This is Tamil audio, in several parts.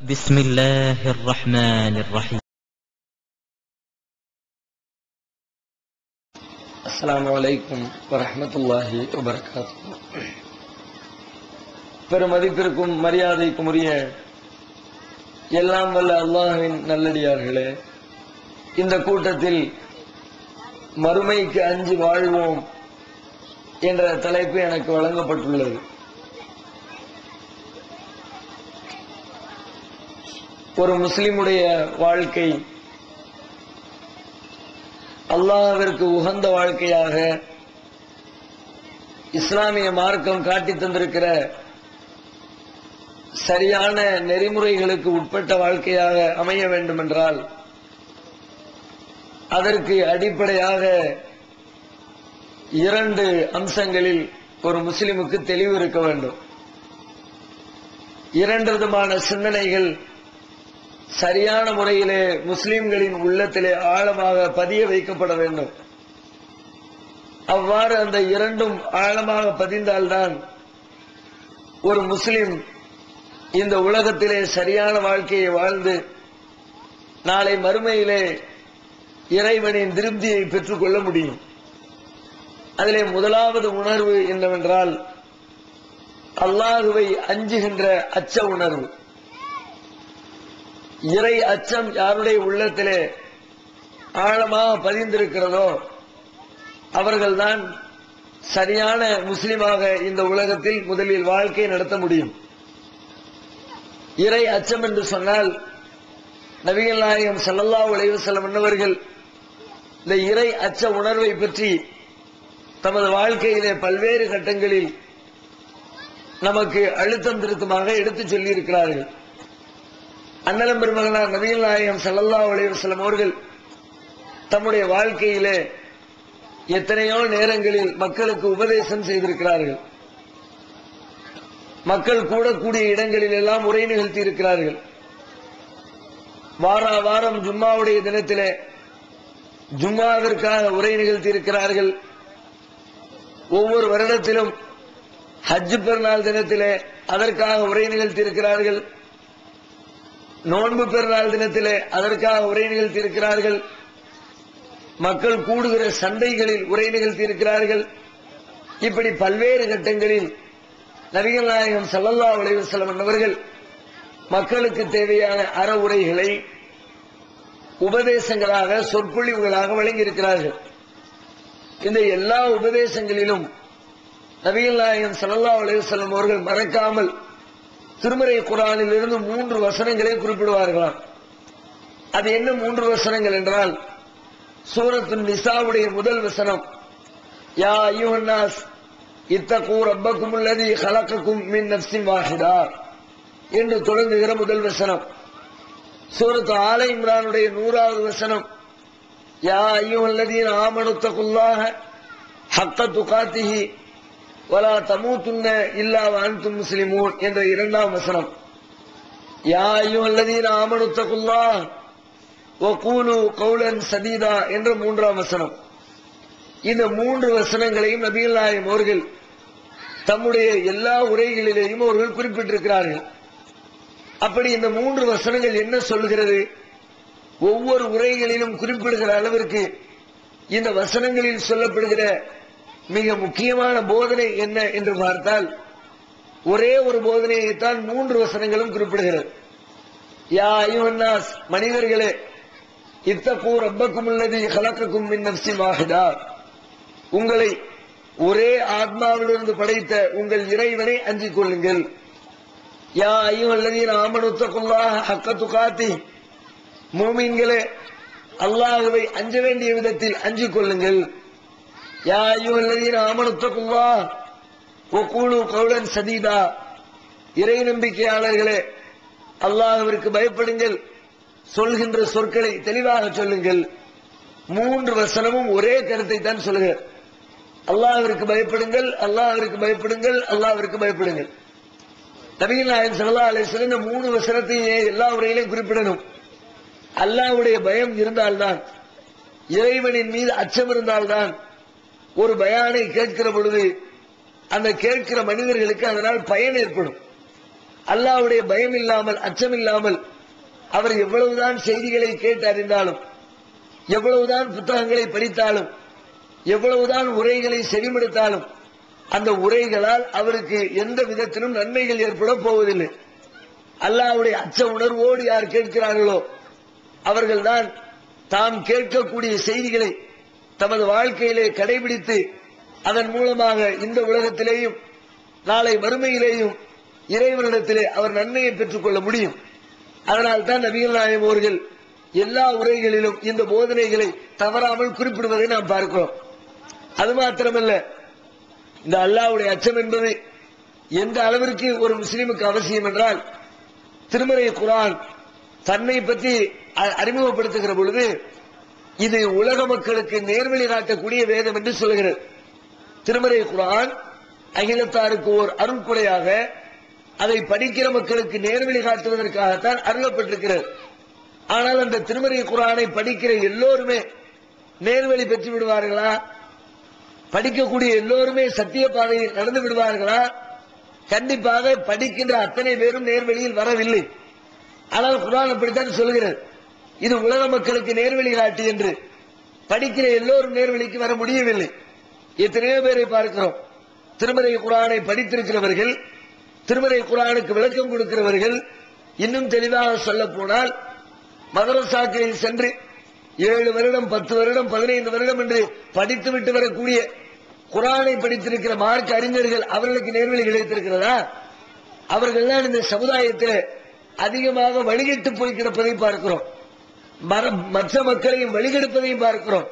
بسم الله الرحمن الرحيم. السلام عليكم ورحمة الله وبركاته. பெருமதிப்பிற்கும் மரியாதைக்கும் உரிய எல்லாம் வல்ல அல்லாஹ்வின் நல்லடியார்களே, இந்த கூட்டத்தில் மறுமைக்கு அஞ்சி வாழ்வோம் என்ற தலைப்பு எனக்கு வழங்கப்பட்டுள்ளது. ஒரு முஸ்லிமுடைய வாழ்க்கை அல்லாஹ்விற்கு உகந்த வாழ்க்கையாக இஸ்லாமிய மார்க்கம் காட்டி தந்திருக்கிற சரியான நெறிமுறைகளுக்கு உட்பட்ட வாழ்க்கையாக அமைய வேண்டும் என்றால் அதற்கு அடிப்படையாக இரண்டு அம்சங்களில் ஒரு முஸ்லிமுக்கு தெளிவு இருக்க வேண்டும். இரண்டு விதமான சிந்தனைகள் சரியான முறையிலே முஸ்லிம்களின் உள்ளத்திலே ஆழமாக பதிய வைக்கப்பட வேண்டும். அவ்வாறு அந்த இரண்டும் ஆழமாக பதிந்தால்தான் ஒரு முஸ்லிம் இந்த உலகத்திலே சரியான வாழ்க்கையை வாழ்ந்து நாளை மறுமையிலே இறைவனின் திருப்தியை பெற்றுக் கொள்ள முடியும். அதிலே முதலாவது உணர்வு என்னவென்றால் அல்லாஹுவை அஞ்சுகின்ற அச்ச உணர்வு. இறை அச்சம் யாருடைய உள்ளத்திலே ஆழமாக பதிந்திருக்கிறதோ அவர்கள்தான் சரியான முஸ்லிமாக இந்த உலகத்தில் முதலில் வாழ்க்கை நடத்த முடியும். இறை அச்சம் என்று சொன்னால் நபிகள் நாயகம் ஸல்லல்லாஹு அலைஹி வஸல்லம் அவர்கள் இந்த இறை அச்ச உணர்வை பற்றி தமது வாழ்க்கையிலே பல்வேறு கட்டங்களில் நமக்கு அழுத்தம் திருத்தமாக எடுத்துச் சொல்லி இருக்கிறார்கள். அண்ணலம் பெருமகனார் நபிகள் நாயகம் ஸல்லல்லாஹு அலைஹி வஸல்லம் அவர்கள் தம்முடைய வாழ்க்கையிலே எத்தனையோ நேரங்களில் மக்களுக்கு உபதேசம் செய்திருக்கிறார்கள். மக்கள் கூடக்கூடிய இடங்களில் எல்லாம் உரை நிகழ்த்தி இருக்கிறார்கள். வார வாரம் ஜும்மாவுடைய தினத்திலே ஜும்மாவிற்காக உரை நிகழ்த்தி இருக்கிறார்கள். ஒவ்வொரு வருடத்திலும் ஹஜ் பெருநாள் தினத்திலே அதற்காக உரை நிகழ்த்தி இருக்கிறார்கள். நோன்பு பெருநாள் தினத்திலே அதற்காக உரை நிகழ்த்தி இருக்கிறார்கள். மக்கள் கூடுகிற சந்தைகளில் உரை நிகழ்த்தி இருக்கிறார்கள். இப்படி பல்வேறு கட்டங்களில் நபிகள் நாயகம் ஸல்லல்லாஹு அலைஹி வஸல்லம் அவர்கள் மக்களுக்கு தேவையான அற உரைகளை உபதேசங்களாக சொற்பொழிவுகளாக வழங்கியிருக்கிறார்கள். இந்த எல்லா உபதேசங்களிலும் நபிகள் நாயகம் ஸல்லல்லாஹு அலைஹி வஸல்லம் அவர்கள் மறக்காமல் திருமறை குர்ஆனில் இருந்து 3 வசனங்களை குறிப்பிடுவார்களாம். அது என்ன 3 வசனங்கள் என்றால், சூரத்துன் நிசாவுடைய முதல் வசனம், யா அய்யுஹன் நாஸ் இத்தகூ ரப்பக்கும் அல்லதி ஹலகக்கும் மின் நஃப்ஸின் வாஹிதா என்று தொடங்குகிற முதல் வசனம். சூரத்து ஆல இம்ரானுடைய 100வது வசனம், யா அய்யுஹல்லதீன ஆமனு தகுல்லாஹ ஹக்க துகாத்திஹி வலா தமூதுன்ன இல்லா வஅன்தும் முஸ்லிமூன் என்ற 2ஆம் வசனம். யா அய்யுஹல்லதீன ஆமனு தகுல்லாஹ வகூலு கௌலன் சதீதா என்ற 3ஆம் வசனம். இந்த 3 வசனங்களையும் நபிகள் நாயகம் அவர்கள் தம்முடைய எல்லா உரைகளிலேயும் அவர்கள் குறிப்பிட்டிருக்கிறார்கள். அப்படி இந்த 3 வசனங்கள் என்ன சொல்கிறது? ஒவ்வொரு உரைகளிலும் குறிப்பிடுகிற அளவிற்கு இந்த வசனங்களில் சொல்லப்படுகிற மிக முக்கியமான போதனை என்ன என்று பார்த்தால் ஒரே ஒரு போதனையைத்தான் 3 வசனங்களும் குறிப்பிடுகிறது. யா அய்யுஹன் நாஸ், மனிதர்களே, இத்தகூ ரப்பக்கும் அல்லதி ஹலகக்கும் மின் நஃப்ஸின் வாஹிதா, உங்களை ஒரே ஆத்மாவிலிருந்து படைத்த உங்கள் இறைவனை அஞ்சிக் கொள்ளுங்கள். யா அய்யுஹல்லதீன ஆமனு தகுல்லாஹ ஹக்க துகாத்திஹி, மூமின்களே, அல்லாஹ்வை அஞ்ச வேண்டிய விதத்தில் அஞ்சிக் கொள்ளுங்கள். யா அய்யுஹல்லதீன ஆமனு தகுல்லாஹ வகூலு கௌலன் சதீதா, இறை நம்பிக்கையாளர்களே, அல்லாஹ்விற்கு பயப்படுங்கள், சொல்கின்ற சொற்களை தெளிவாக சொல்லுங்கள். 3 வசனமும் ஒரே கருத்தை தான் சொல்லுங்க. அல்லாஹ்விற்கு பயப்படுங்கள், அல்லாஹ்விற்கு பயப்படுங்கள், அல்லாஹ்விற்கு பயப்படுங்கள். நபிகள் நாயகம் ஸல்லல்லாஹு அலைஹி வஸல்லம் இந்த 3 வசனத்தையும் எல்லா உரையிலையும் குறிப்பிடணும். அல்லாஹ்வுடைய பயம் இருந்தால்தான், இறைவனின் மீது அச்சம் இருந்தால்தான் ஒரு பயானை கேட்கிற பொழுது அந்த கேட்கிற மனிதர்களுக்கு அதனால் பயன் ஏற்படும். அல்லாஹ்வுடைய பயம் இல்லாமல், அச்சம் இல்லாமல் அவர் எவ்வளவுதான் செய்திகளை கேட்டு அறிந்தாலும், எவ்வளவுதான் புத்தகங்களை படித்தாலும், எவ்வளவுதான் உரைகளை செவிமடுத்தாலும் அந்த உரைகளால் அவருக்கு எந்த விதத்திலும் நன்மைகள் ஏற்பட போவதில்லை. அல்லாஹ்வுடைய அச்ச உணர்வோடு யார் கேட்கிறார்களோ அவர்கள்தான் தாம் கேட்கக்கூடிய செய்திகளை தமது வாழ்க்கையிலே கடைபிடித்து அதன் மூலமாக இந்த உலகத்திலேயும் நாளை மறுமையிலேயும் இறைவனிடத்திலே அவர் நன்மையை பெற்றுக் கொள்ள முடியும். அதனால் தான் நபிகள் நாயகம் அவர்கள் எல்லா உரைகளிலும் இந்த போதனைகளை தவறாமல் குறிப்பிடுவதை நாம் பார்க்கிறோம். அது மாத்திரமல்ல, இந்த அல்லாஹ்வுடைய அச்சம் என்பது எந்த அளவிற்கு ஒரு முஸ்லிமுக்கு அவசியம் என்றால், திருமறை குர்ஆன் தன்னை பற்றி அறிமுகப்படுத்துகிற பொழுது இது உலக மக்களுக்கு நேர்வழி காட்டக்கூடிய வேதம் என்று சொல்கிறது. திருமறை குர்ஆன் அகிலத்தாருக்கு ஓர் அருள்குடையாக அதை படிக்கிற மக்களுக்கு நேர்வழி காட்டுவதற்காகத்தான் அருளப்பட்டிருக்கிறது. ஆனால் அந்த திருமறை குர்ஆனை படிக்கிற எல்லோருமே நேர்வழி பெற்று விடுவார்களா? படிக்கக்கூடிய எல்லோருமே சத்திய பாதையில் நடந்து விடுவார்களா? கண்டிப்பாக படிக்கின்ற அத்தனை பேரும் நேர்வழியில் வரவில்லை. ஆனால் குர்ஆன் அப்படித்தான் சொல்கிறது, இது உலக மக்களுக்கு நேர்வழி காட்டி என்று. படிக்கிற எல்லோரும் நேர்வழிக்கு வர முடியவில்லை. எத்தனையோ பேரை பார்க்கிறோம், திருமறை குர்ஆனை படித்திருக்கிறவர்கள், திருமறை குர்ஆனுக்கு விளக்கம் கொடுக்கிறவர்கள், இன்னும் தெளிவாக சொல்ல போனால் மதரசாக்களில் சென்று 7 வருடம் 10 வருடம் 15 வருடம் என்று படித்துவிட்டு வரக்கூடிய குர்ஆனை படித்திருக்கிற மார்க்க அறிஞர்கள், அவர்களுக்கு நேர்வழி கிடைத்திருக்கிறதா? அவர்கள் தான் இந்த சமுதாயத்தில் அதிகமாக வழிகெட்டு போய் கிடப்பதை பார்க்கிறோம். மற்ற மக்களையும் வழிகெடுப்பதையும் பார்க்கிறோம்.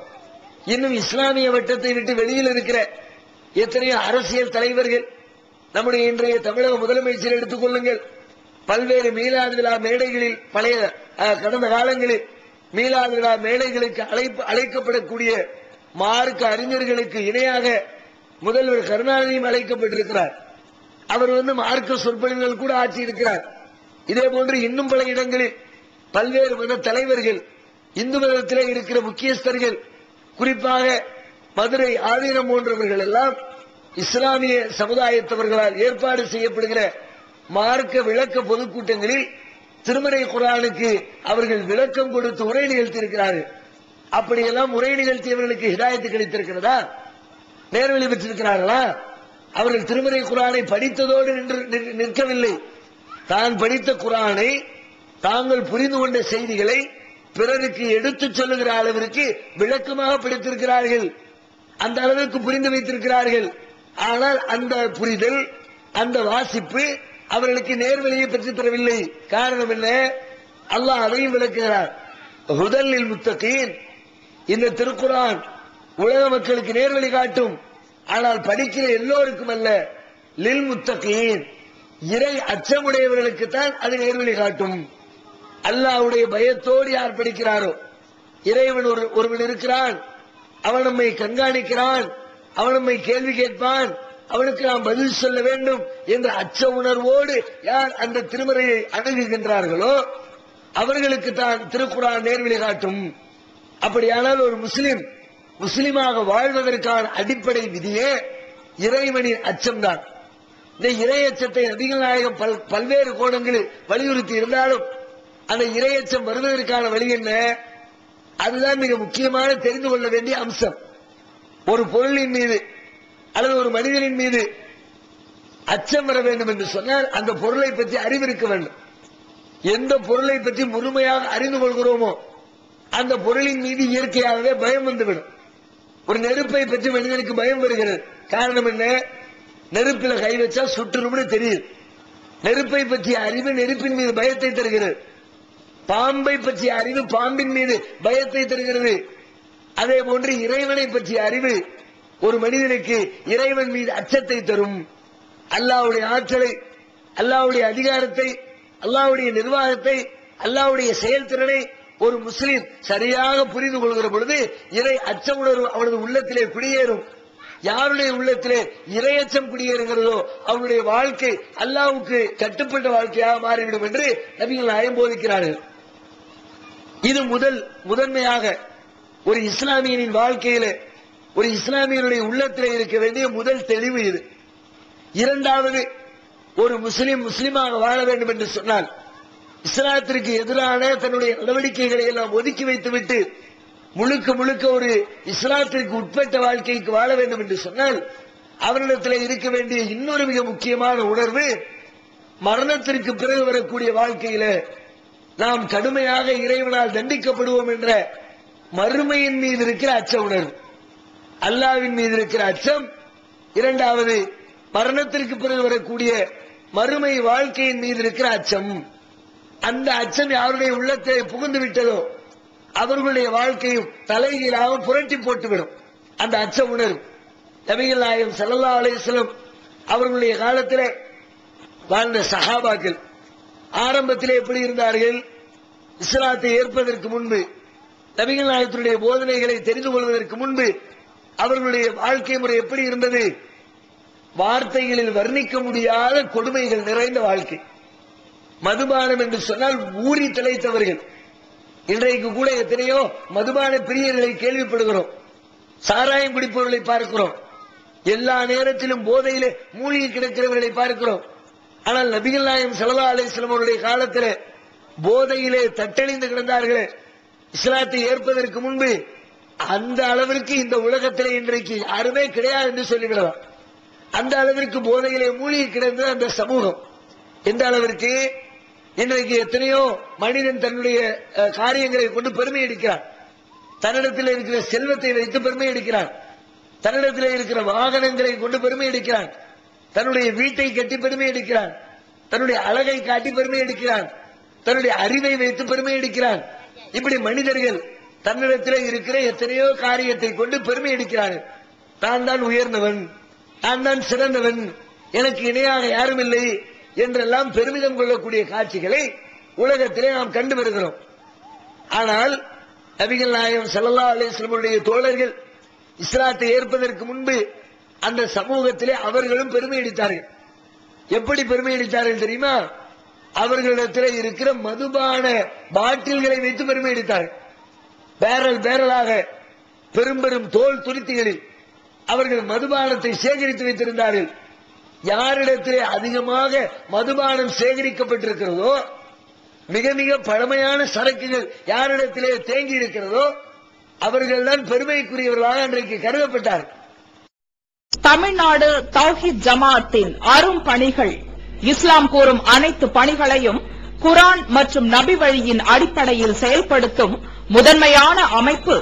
இன்னும் இஸ்லாமிய வட்டத்தை விட்டு வெளியில் இருக்கிற எத்தனையோ அரசியல் தலைவர்கள், நம்முடைய இன்றைய தமிழக முதலமைச்சர் எடுத்துக் கொள்ளுங்கள், பல்வேறு மீலாது விழா மேடைகளில் கடந்த காலங்களில் மீலாது விழா மேடைகளுக்கு அழைக்கப்படக்கூடிய மார்க்க அறிஞர்களுக்கு இணையாக முதல்வர் கருணாநிதியும் அழைக்கப்பட்டிருக்கிறார். அவர் மார்க்க சொற்பொழிவுகள் கூட ஆற்றி இருக்கிறார். இதே போன்று இன்னும் பல இடங்களில் பல்வேறு மத தலைவர்கள், இந்து மதத்திலே இருக்கிற முக்கியஸ்தர்கள், குறிப்பாக மதுரை ஆதீனம் போன்றவர்கள் எல்லாம் இஸ்லாமிய சமுதாயத்தவர்களால் ஏற்பாடு செய்யப்படுகிற மார்க்க விளக்க பொதுக்கூட்டங்களில் திருமறை குர்ஆனுக்கு அவர்கள் விளக்கம் கொடுத்து உரை நிகழ்த்தியிருக்கிறார்கள். அப்படியெல்லாம் உரை நிகழ்த்தியவர்களுக்கு ஹிதாயத்து கிடைத்திருக்கிறதா? நேர்வழி பெற்றிருக்கிறார்களா? அவர்கள் திருமறை குர்ஆனை படித்ததோடு நிற்கவில்லை. தான் படித்த குர்ஆனை, தாங்கள் புரிந்து கொண்ட செய்திகளை பிறருக்கு எடுத்துச் சொல்லுகிற அளவிற்கு விளக்கமாக படித்திருக்கிறார்கள். அந்த அளவிற்கு புரிந்து வைத்திருக்கிறார்கள். ஆனால் அந்த புரிதல், அந்த வாசிப்பு அவர்களுக்கு நேர்வழியை பெற்றுத் தரவில்லை. காரணம் என்ன? அல்லாஹ் அதையும் விளக்குகிறார். ஹுதல்லில் முத்தகீன், இந்த திருக்குர்ஆன் உலக மக்களுக்கு நேர்வழி காட்டும், ஆனால் படிக்கிற எல்லோருக்கும் அல்ல. லில் முத்தகீன், இறை அச்சமுடையவர்களுக்கு தான் அது நேர்வழி காட்டும். அல்லாஹ்வுடைய பயத்தோடு யார் படிக்கிறாரோ, இறைவன் ஒருவன் இருக்கிறான், அவன் நம்மை கண்காணிக்கிறான், அவன் நம்மை கேள்வி கேட்பான், அவனுக்கு நாம் பதில் சொல்ல வேண்டும் என்ற அச்ச உணர்வோடு யார் அந்த திருமறையை அணுகுகின்றார்களோ அவர்களுக்கு தான் திருக்குர்ஆன் நேர்வழி காட்டும். அப்படியானால் ஒரு முஸ்லிமாக வாழ்வதற்கான அடிப்படை விதியே இறைவனின் அச்சம்தான். இந்த இறை அச்சத்தை நபிகள் நாயகம் பல்வேறு கோணங்களில் வலியுறுத்தி இருந்தாலும் அந்த இறையச்சம் வருவதற்கான வழி என்ன? அதுதான் மிக முக்கியமான தெரிந்து கொள்ள வேண்டிய அம்சம். ஒரு பொருளின் மீது அல்லது ஒரு மனிதனின் மீது அச்சம் வர வேண்டும் என்று சொன்னால் அந்த பொருளை பற்றி அறிவு இருக்க வேண்டும். எந்த பொருளை பற்றி முழுமையாக அறிந்து கொள்கிறோமோ அந்த பொருளின் மீது இயற்கையாகவே பயம் வந்துவிடும். ஒரு நெருப்பை பற்றி மனிதனுக்கு பயம் வருகிறது. காரணம் என்ன? நெருப்பில கை வச்சா சுற்றும்னு தெரியுது. நெருப்பை பற்றிய அறிவு நெருப்பின் மீது பயத்தை தருகிறது. பாம்பை பற்றிய அறிவு பாம்பின் மீது பயத்தை தருகிறது. அதே போன்று இறைவனை பற்றிய அறிவு ஒரு மனிதனுக்கு இறைவன் மீது அச்சத்தை தரும். அல்லாஹ்வுடைய ஆற்றலை, அல்லாஹ்வுடைய அதிகாரத்தை, அல்லாஹ்வுடைய நிர்வாகத்தை, அல்லாஹ்வுடைய செயல்திறனை ஒரு முஸ்லிம் சரியாக புரிந்து கொள்கிற பொழுது இறை அச்ச உணர்வு அவனது உள்ளத்திலே குடியேறும். யாருடைய உள்ளத்திலே இறையச்சம் குடியேறுகிறதோ அவனுடைய வாழ்க்கை அல்லாஹ்வுக்கு கட்டுப்பட்ட வாழ்க்கையாக மாறிவிடும் என்று நபிகள் நாயகம் போதிக்கிறார்கள். இது முதன்மையாக ஒரு இஸ்லாமியனின் வாழ்க்கையிலே, ஒரு இஸ்லாமியனுடைய உள்ளத்திலே இருக்க வேண்டிய முதல் தெளிவு இது. இரண்டாவது, ஒரு முஸ்லிமாக வாழ வேண்டும் என்று சொன்னால், இஸ்லாத்திற்கு எதிரான தன்னுடைய நடவடிக்கைகளை எல்லாம் ஒதுக்கி வைத்துவிட்டு முழுக்க முழுக்க ஒரு இஸ்லாத்திற்கு உட்பட்ட வாழ்க்கைக்கு வாழ வேண்டும் என்று சொன்னால், அவரிடத்தில் இருக்க வேண்டிய இன்னொரு மிக முக்கியமான உணர்வு, மரணத்திற்கு பிறகு வரக்கூடிய வாழ்க்கையில நாம் கடுமையாக இறைவனால் தண்டிக்கப்படுவோம் என்ற மறுமையின் மீது இருக்கிற அச்ச உணர்வு, அல்லாஹ்வின் மீது இருக்கிற அச்சம். இரண்டாவது, மரணத்திற்கு பிறகு வரக்கூடிய மறுமை வாழ்க்கையின் மீது இருக்கிற அச்சம். அந்த அச்சம் யாருடைய உள்ளத்தை புகுந்து விட்டதோ அவர்களுடைய வாழ்க்கையும் தலைகீழாக புரட்டி போட்டுவிடும். அந்த அச்ச உணர்வு. நபிகள் நாயகம் ஸல்லல்லாஹு அலைஹி வஸல்லம் அவர்களுடைய காலத்தில் வாழ்ந்த சஹாபாக்கள் ஆரம்பத்திலே எப்படி இருந்தார்கள்? இஸ்லாத்தை ஏற்பதற்கு முன்பு, நபிகள் நாயகத்தினுடைய போதனைகளை தெரிந்து கொள்வதற்கு முன்பு அவர்களுடைய வாழ்க்கை முறை எப்படி இருந்தது? வார்த்தைகளில் வர்ணிக்க முடியாத கொடுமைகள் நிறைந்த வாழ்க்கை. மதுபானம் என்று சொன்னால் ஊறி திளைத்தவர்கள். இன்றைக்கு கூட எத்தனையோ மதுபான பிரியர்களை கேள்விப்படுகிறோம், சாராயம் குடிப்பவர்களை பார்க்கிறோம், எல்லா நேரத்திலும் போதையிலே மூழ்கி கிடக்கிறவர்களை பார்க்கிறோம். ஆனால் நபிகள் நாயகம் ஸல்லல்லாஹு அலைஹி வஸல்லம் அவருடைய காலத்தில் போதையிலே தட்டழிந்து கிடந்தார்களே, இஸ்லாத்தை ஏற்பதற்கு முன்பு, அந்த அளவிற்கு இந்த உலகத்திலே இன்றைக்கு யாருமே கிடையாது என்று சொல்லிவிடலாம். அந்த அளவிற்கு போதையிலே மூழ்கி கிடந்த அந்த சமூகம். எந்த அளவிற்கு இன்றைக்கு எத்தனையோ மனிதன் தன்னுடைய காரியங்களை கொண்டு பெருமை அடிக்கிறான், தன்னிடத்தில் இருக்கிற செல்வத்தை வைத்து பெருமை அடிக்கிறான், தன்னிடத்தில் இருக்கிற வாகனங்களை கொண்டு பெருமை அடிக்கிறான், தன்னுடைய வீட்டை கட்டி பெருமை அடிக்கிறான், தன்னுடைய அழகை காட்டி பெருமை அடிக்கிறான், தன்னுடைய அறிவை வைத்து பெருமை அடிக்கிறான். இப்படி மனிதர்கள் தன்னிடத்தில் இருக்கிற எத்தனையோ காரியத்தை கொண்டு பெருமை அடிக்கிறார்கள். நான் தான் உயர்ந்தவன், நான் தான் சிறந்தவன், எனக்கு இணையாக யாரும் இல்லை என்றெல்லாம் பெருமிதம் கொள்ளக்கூடிய காட்சிகளை உலகத்திலே நாம் கண்டு வருகிறோம். ஆனால் நபிகள் நாயகம் ஸல்லல்லாஹு அலைஹி வஸல்லம் தோழர்கள் இஸ்லாத்தை ஏற்பதற்கு முன்பு அந்த சமூகத்திலே அவர்களும் பெருமை அடித்தார்கள். எப்படி பெருமை அடித்தார்கள் தெரியுமா? அவர்களிடத்தில் இருக்கிற மதுபான பாட்டில்களை வைத்து பெருமை அடித்தார்கள். பேரல் பேரலாக பெரும் பெரும் தோல் துருத்திகளில் அவர்கள் மதுபானத்தை சேகரித்து வைத்திருந்தார்கள். யாரிடத்திலே அதிகமாக மதுபானம் சேகரிக்கப்பட்டிருக்கிறதோ, மிக மிக பழமையான சரக்குகள் யாரிடத்திலே தேங்கி இருக்கிறதோ, அவர்கள்தான் பெருமைக்குரியவர்களாக அன்றைக்கு கருதப்பட்டார்கள். தமிழ்நாடு தௌஹீத் ஜமாஅத்தின் அரும் பணிகள். இஸ்லாம் கூறும் அனைத்து பணிகளையும் குர்ஆன் மற்றும் நபி வழியின் அடிப்படையில் செயல்படுத்தும் முதன்மையான அமைப்பு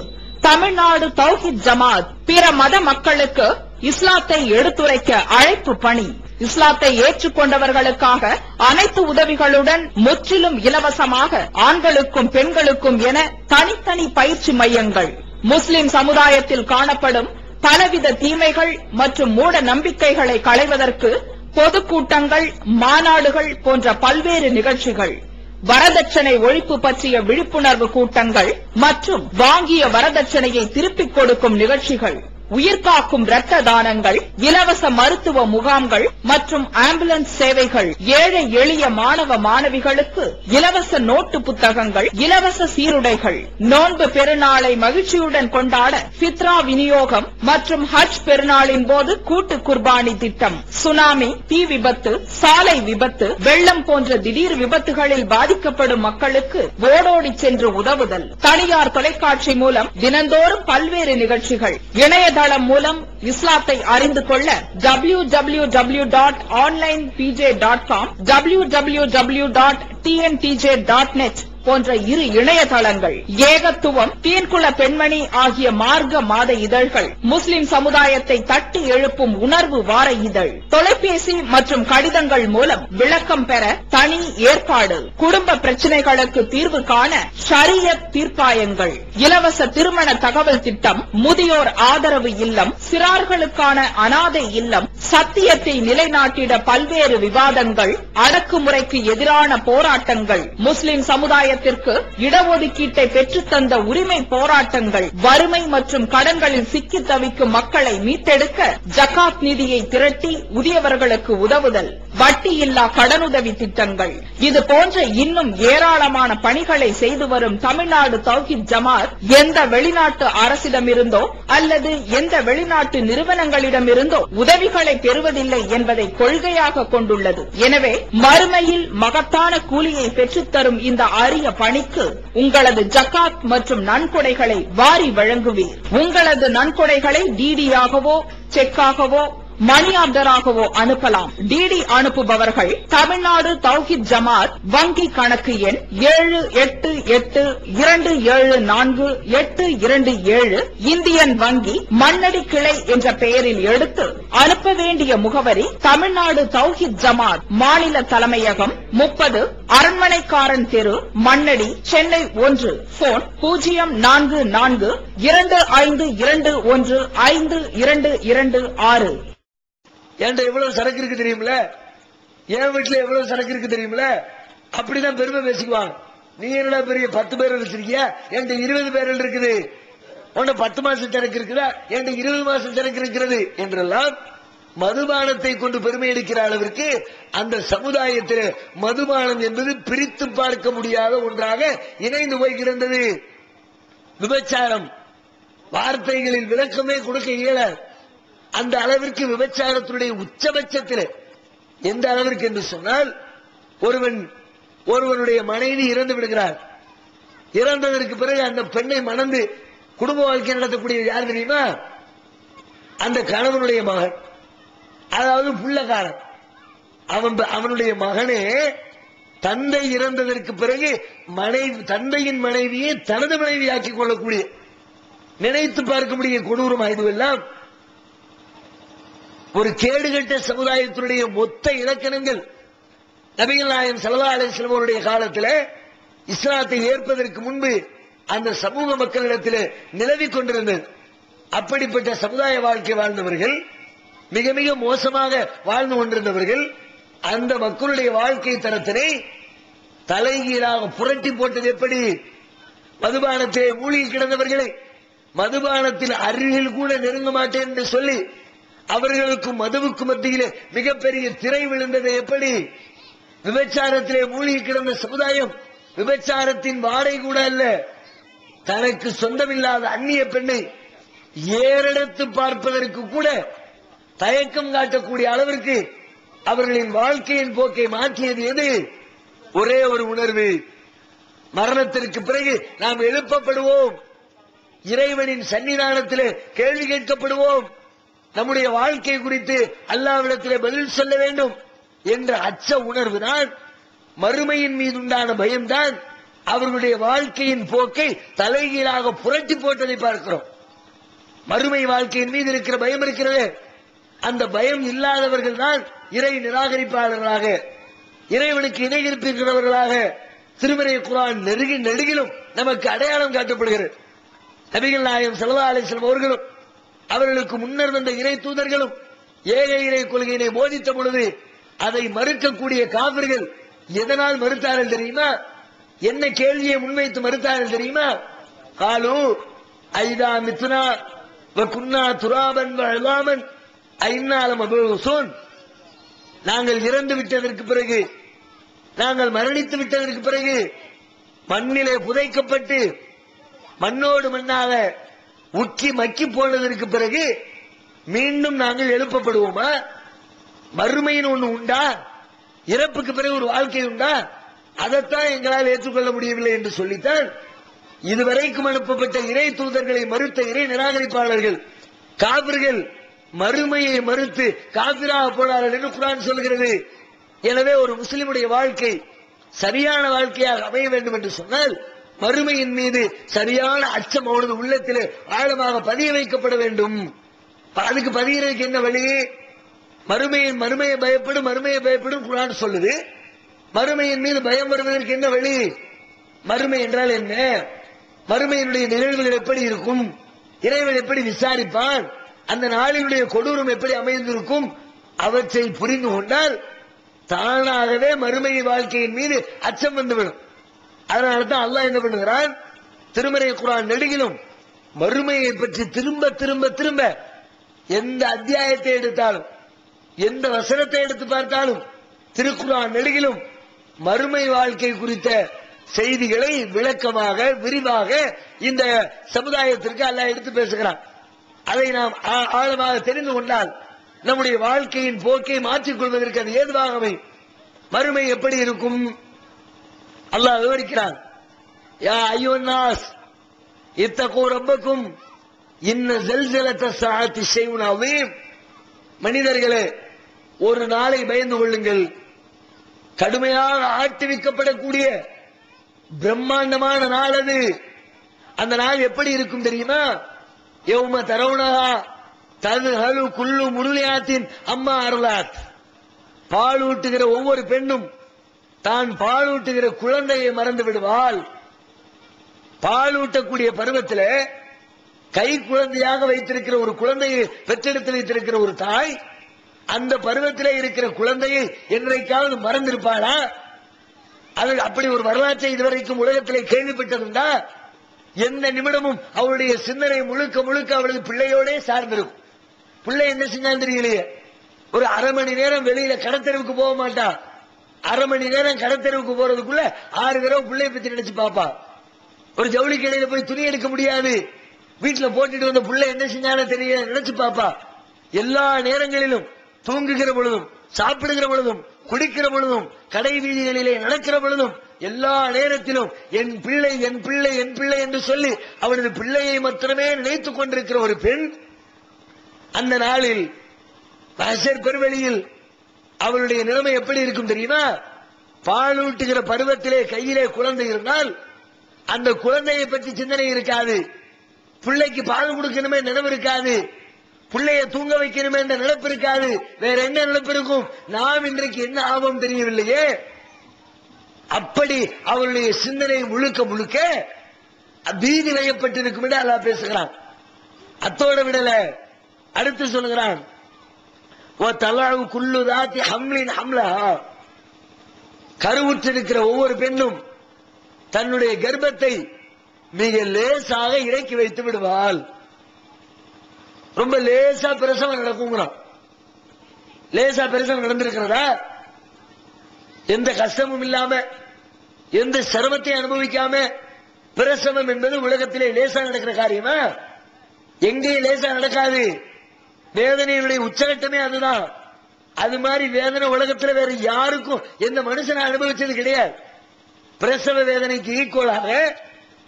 தமிழ்நாடு தௌஹீத் ஜமாஅத். பிற மத மக்களுக்கு இஸ்லாத்தை எடுத்துரைக்க அழைப்பு பணி. இஸ்லாத்தை ஏற்றுக்கொண்டவர்களுக்காக அனைத்து உதவிகளுடன் முற்றிலும் இலவசமாக ஆண்களுக்கும் பெண்களுக்கும் என தனித்தனி பயிற்சி மையங்கள். முஸ்லிம் சமுதாயத்தில் காணப்படும் பலவித தீமைகள் மற்றும் மூட நம்பிக்கைகளை களைவதற்கு பொதுக்கூட்டங்கள், மாநாடுகள் போன்ற பல்வேறு நிகழ்ச்சிகள், வரதட்சணை ஒழிப்பு பற்றிய விழிப்புணர்வு கூட்டங்கள் மற்றும் வாங்கிய வரதட்சணையை திருப்பிக் கொடுக்கும் நிகழ்ச்சிகள், உயிர்காக்கும் இரத்த தானங்கள், இலவச மருத்துவ முகாம்கள் மற்றும் ஆம்புலன்ஸ் சேவைகள், ஏழை எளிய மாணவ மாணவிகளுக்கு இலவச நோட்டு புத்தகங்கள், இலவச சீருடைகள், நோன்பு பெருநாளை மகிழ்ச்சியுடன் கொண்டாட ஃபித்ரா விநியோகம் மற்றும் ஹஜ் பெருநாளின் போது கூட்டு குர்பானி திட்டம், சுனாமி, தீ விபத்து, சாலை விபத்து, வெள்ளம் போன்ற திடீர் விபத்துகளில் பாதிக்கப்படும் மக்களுக்கு ஓடோடி சென்று உதவுதல், தனியார் தொலைக்காட்சி மூலம் தினந்தோறும் பல்வேறு நிகழ்ச்சிகள், இணையதளம் மூலம் இஸ்லாத்தை அறிந்து கொள்ள www.onlinepj.com, www.tntj.net போன்ற இரு இணையதளங்கள், ஏகத்துவம், தீன்குல பெண்மணி ஆகிய மார்க்க மாத இதழ்கள், முஸ்லிம் சமுதாயத்தை தட்டி எழுப்பும் உணர்வு வார இதழ், தொலைபேசி மற்றும் கடிதங்கள் மூலம் விளக்கம் பெற தனி ஏற்பாடு, குடும்ப பிரச்சினைகளுக்கு தீர்வு காண ஷரியத் தீர்ப்பாயங்கள், இலவச திருமண தகவல் திட்டம், முதியோர் ஆதரவு இல்லம், சிறார்களுக்கான அனாதை இல்லம், சத்தியத்தை நிலைநாட்டிட பல்வேறு விவாதங்கள், அடக்குமுறைக்கு எதிரான போராட்டங்கள், முஸ்லிம் சமுதாய சமுதாயத்திற்கு இடஒதுக்கீட்டை பெற்றுத்தந்த உரிமை போராட்டங்கள், வறுமை மற்றும் கடன்களில் சிக்கி தவிக்கும் மக்களை மீட்டெடுக்க ஜகாத் நிதியை திரட்டி உரியவர்களுக்கு உதவுதல், வட்டியில்லா கடனுதவி திட்டங்கள், இது போன்ற இன்னும் ஏராளமான பணிகளை செய்து வரும் தமிழ்நாடு தௌஹீத் ஜமாத் எந்த வெளிநாட்டு அரசிடமிருந்தோ அல்லது எந்த வெளிநாட்டு நிறுவனங்களிடமிருந்தோ உதவிகளை பெறுவதில்லை என்பதை கொள்கையாக கொண்டுள்ளது. எனவே மறுமையில் மகத்தான கூலியை பெற்றுத்தரும் இந்த அரிய பணிக்கு உங்களது ஜகாத் மற்றும் நன்கொடைகளை வாரி வழங்குவீர். உங்களது நன்கொடைகளை டிடியாகவோ செக்காகவோ மணி ஆர்டராகவோ அனுப்பலாம். டிடி அனுப்புபவர்கள் தமிழ்நாடு தௌஹீத் ஜமாத் வங்கி கணக்கு எண் 7882748227 இந்தியன் வங்கி மண்ணடி கிளை என்ற பெயரில் எடுத்து அனுப்ப வேண்டிய முகவரி தமிழ்நாடு தௌஹீத் ஜமாத் மாநில தலைமையகம் 30 அரண்மனைக்காரன் தெரு மண்ணடி சென்னை 1. போன் 044215215226. என்கிட்ட எவ்வளவு சரக்கு இருக்கு தெரியுமில, என் வீட்டுல எவ்வளவு சரக்கு இருக்கு தெரியுமில, அப்படிதான் பெருமை பேசிக்குவாங்க. நீ என்னடா பெரிய 10 பேர் வச்சிருக்கியா, என்கிட்ட 20 பேர்கள் இருக்குது, உன்ன 10 மாசம் சரக்கு இருக்குதா, என்கிட்ட 20 மாசம் சரக்கு இருக்கிறது என்றெல்லாம் மதுபானத்தை கொண்டு பெருமை எடுக்கிற அளவிற்கு அந்த சமுதாயத்தில் மதுபானம் என்பது பிரித்து பார்க்க முடியாத ஒன்றாக இணைந்து போய் கிடந்தது. விபச்சாரம் வார்த்தைகளில் விளக்கமே கொடுக்க இயலாது. அந்த அளவிற்கு விபச்சாரத்தினுடைய உச்சபட்சத்தில் எந்த அளவிற்கு என்று சொன்னால், ஒருவனுடைய மனைவி இறந்து விடுகிறார். இறந்ததற்கு பிறகு அந்த பெண்ணை மணந்து குடும்ப வாழ்க்கை நடத்தக்கூடிய யார் தெரியுமா? அந்த கணவனுடைய மகன், அதாவது புள்ளக்காரன். அவனுடைய மகனே தந்தை இறந்ததற்கு பிறகு தந்தையின் மனைவியை தனது மனைவியாக்கிக் கொள்ளக்கூடிய, நினைத்து பார்க்க முடிய கொடூரம் இதுவெல்லாம் ஒரு கேடுகட்ட சமுதாயத்தினுடைய மொத்த இலக்கணங்கள். நபிகள் நாயகம் ஸல்லல்லாஹு அலைஹி வஸல்லம் அவருடைய காலத்தில் இஸ்லாத்தை ஏற்பதற்கு முன்பு அந்த சமூக மக்களிடத்தில் நிலவிக் கொண்டிருந்தது. அப்படிப்பட்ட சமுதாய வாழ்க்கை வாழ்ந்தவர்கள், மிக மிக மோசமாக வாழ்ந்து கொண்டிருந்தவர்கள், அந்த மக்களுடைய வாழ்க்கை தரத்தினை தலைகீழாக புரட்டி போட்டது எப்படி? மதுபானத்திலே மூழ்கி கிடந்தவர்களை மதுபானத்தில் அருகில் கூட நெருங்க மாட்டேன் என்று சொல்லி அவர்களுக்கும் மதுவுக்கு மத்தியிலே மிகப்பெரிய திரை விழுந்தது எப்படி? விபச்சாரத்திலே மூழ்கி கிடந்த சமுதாயம் விபச்சாரத்தின் வாடை கூட அல்ல, தனக்கு சொந்தமில்லாத அந்நிய பெண்ணை ஏறெடுத்து பார்ப்பதற்கு கூட தயக்கம் காட்டக்கூடிய அளவிற்கு அவர்களின் வாழ்க்கையின் போக்கை மாற்றியது எது? ஒரே ஒரு உணர்வு, மரணத்திற்கு பிறகு நாம் எழுப்பப்படுவோம், இறைவனின் சன்னிதானத்திலே கேள்வி கேட்கப்படுவோம், நம்முடைய வாழ்க்கை குறித்து அல்லாஹ்விடத்திலே பதில் சொல்ல வேண்டும் என்ற அச்ச உணர்வு தான், மறுமையின் மீது உண்டான பயம்தான் அவர்களுடைய வாழ்க்கையின் போக்கை தலைகீழாக புரட்டி போட்டதை பார்க்கிறோம். மறுமை வாழ்க்கையின் மீது இருக்கிற பயம் இருக்கிறது, அந்த பயம் இல்லாதவர்கள் தான் இறை நிராகரிப்பாளர்களாக, இறைவனுக்கு இணை கற்பிக்கிறவர்களாக திருமறை குர்ஆன் நெடுகிலும் நமக்கு அடையாளம் காட்டப்படுகிறது. நபிகள் நாயகம் ஸல்லல்லாஹு அலைஹி வஸல்லம் அவர்களும் அவர்களுக்கு முன்னர் வந்த இறை தூதர்களும் ஏக இறை கொள்கையினை போதித்த பொழுது அதை மறுக்கக்கூடிய காபிர்கள் எதனால் மறுத்தார்கள் தெரியுமா? என்ன கேள்வியை முன்வைத்து மறுத்தார்கள் தெரியுமா? காலு ஐதா மித்னா வ குன்னா துராபன் வ இலாமன் ஐன்னா லமபூஸூன், நாங்கள் இறந்து விட்டதற்கு பிறகு, நாங்கள் மரணித்து விட்டதற்கு பிறகு, மண்ணிலே புதைக்கப்பட்டு மண்ணோடு மண்ணாக உக்கி மக்கி போனதற்கு பிறகு மீண்டும் நாங்கள் எழுப்பப்படுவோமா? மறுமையின் ஒண்ணு உண்டா? இறப்புக்கு பிறகு ஒரு வாழ்க்கை உண்டா? அதைத்தான் எங்களால் ஏற்றுக்கொள்ள முடியவில்லை என்று சொல்லித்தான் இதுவரைக்கும் அனுப்பப்பட்ட இறை தூதர்களை மறுத்த இறை நிராகரிப்பாளர்கள் காபிர்கள் மறுமையை மறுத்து காபிராக போனார்கள் என்று குர்ஆன் சொல்கிறது. எனவே ஒரு முஸ்லிமுடைய வாழ்க்கை சரியான வாழ்க்கையாக அமைய வேண்டும் என்று சொன்னால் மறுமையின் மீது சரியான அச்சம் அவனது உள்ளத்திலே ஆழமாக பதிய வைக்கப்பட வேண்டும். அதுக்கு பதிகிறதுக்கு என்ன வழி? மறுமையை பயப்படும் குர்ஆன் சொல்லுது. மறுமையின் மீது பயம் வருவதற்கு என்ன வழி? மறுமை என்றால் என்ன? மறுமையினுடைய நிகழ்வுகள் எப்படி இருக்கும்? இறைவன் எப்படி விசாரிப்பான்? அந்த நாளினுடைய கொடூரம் எப்படி அமைந்திருக்கும்? அவற்றை புரிந்து கொண்டால் தானாகவே மறுமை வாழ்க்கையின் மீது அச்சம் வந்துவிடும். அதனாலதான் அல்லாஹ் என்ன பண்ணுகிறான், திருமறை குர்ஆன் நெடுகிலும் மறுமையை பற்றி திரும்ப திரும்ப திரும்ப எந்த அத்தியாயத்தை எடுத்தாலும் எந்த வசனத்தை எடுத்து பார்த்தாலும் திருக்குர்ஆன் நெடுகிலும் மறுமை வாழ்க்கை குறித்த செய்திகளை விளக்கமாக விரிவாக இந்த சமுதாயத்திற்கு அல்லாஹ் எடுத்து பேசுகிறான். அதை நாம் ஆழமாக தெரிந்து கொண்டால் நம்முடைய வாழ்க்கையின் போக்கை மாற்றிக் கொள்வதற்கு அது ஏதுவாக அமையும். மறுமை எப்படி இருக்கும் அல்லாஹ் விவரிக்கிறான். யா அய்யுன் நாஸ் இத்தகூ ரப்பக்கும் இன்ன ஸல்ஸலத ஸாஅத்தி ஷைஉன் அஸீம். மனிதர்களே, ஒரு நாளை பயந்து கொள்ளுங்கள், கடுமையாக ஆட்டுவிக்கப்படக்கூடிய பிரம்மாண்டமான நாள் அது. அந்த நாள் எப்படி இருக்கும் தெரியுமா? யௌம தரவுனஹா தத்ஹலு குல்லு முர்லியாத்தின் அம்மா அர்லாத். பாலூட்டுகிற ஒவ்வொரு பெண்ணும் தான் பாலூட்டுகிற குழந்தையை மறந்து விடுவாள். பாலூட்டக்கூடிய பருவத்தில் கை குழந்தையாக வைத்திருக்கிற ஒரு குழந்தையை பெற்றெடுத்து வைத்திருக்கிற ஒரு தாய் அந்த பருவத்திலே இருக்கிற குழந்தையை என்றைக்காவது மறந்திருப்பாளா? அது அப்படி ஒரு வரலாற்றை இதுவரைக்கும் உலகத்திலே கேள்விப்பட்டதுண்டா? எந்த நிமிடமும் அவளுடைய சிந்தனை முழுக்க முழுக்க அவளது பிள்ளையோட சார்ந்திருக்கும். பிள்ளை என்ன செஞ்சாலும் தெரியலையே, ஒரு அரை மணி நேரம் வெளியில கடத்தெருவுக்கு போக மாட்டா. அரை மணி நேரம் கடத்தெருவுக்கு போறதுக்குள்ள 6 தடவை பிள்ளைய பத்தி நினைச்சு பாப்பா. ஒரு ஜவுளி கடையில போய் துணி எடுக்க முடியாது, வீட்டுல போட்டுட்டு வந்த பிள்ளை என்ன செஞ்சாலும் தெரிய நினைச்சு பாப்பா. எல்லா நேரங்களிலும் தூங்குகிற பொழுதும் சாப்பிடுகிற பொழுதும் குடிக்கிற பொழுதும் கடை வீதிகளிலே நடக்கிற பொழுதும் எல்லா நேரத்திலும் என் பிள்ளை என் பிள்ளை என் பிள்ளை என்று சொல்லி அவனது பிள்ளையை மாத்திரமே நினைத்துக் கொண்டிருக்கிற ஒரு பெண் அந்த நாளில் மஹ்ஷர் பெருவெளியில் அவளுடைய நிலைமை எப்படி இருக்கும் தெரியுமா? பாலூட்டுகிற பருவத்திலே கையிலே குழந்தை இருந்தால் அந்த குழந்தையை பற்றி சிந்தனை இருக்காது, பிள்ளைக்கு பால் கொடுக்கணுமே நினைவு இருக்காது, பிள்ளைய தூங்க வைக்கணுமே என்ற நினைப்பு இருக்காது. வேற என்ன நினைப்பு இருக்கும்? நாம் இன்றைக்கு என்ன ஆபம் தெரியவில்லையே. அப்படி அவருடைய சிந்தனை முழுக்க முழுக்க பீதி வயப்பட்டிருக்கும் என்று அல்லாஹ் பேசுகிறான். அத்தோட விடல, அடுத்து சொல்லுகிறான், கருவுற்றிருக்கிற ஒவ்வொரு பெண்ணும் தன்னுடைய கர்ப்பத்தை மிக லேசாக இறக்கி வைத்து விடுவாள். ரொம்ப லேசா பிரசவம் நடக்குங்கிறோம். லேசா பிரசவம் நடந்திருக்கிறதா? எந்த கஷ்டமும் இல்லாம எந்த சிரமத்தை அனுபவிக்காம பிரசவம் என்பது உலகத்திலே லேசா நடக்கிற காரியமா? எங்கேயும் லேசா நடக்காது. வேதனையுடைய உச்சகட்டமே அதுதான். அது மாதிரி வேதனை உலகத்துல வேற யாருக்கும் எந்த மனுஷனை அனுபவிச்சது கிடையாது. பிரசவ வேதனைக்கு ஈக்குவலாக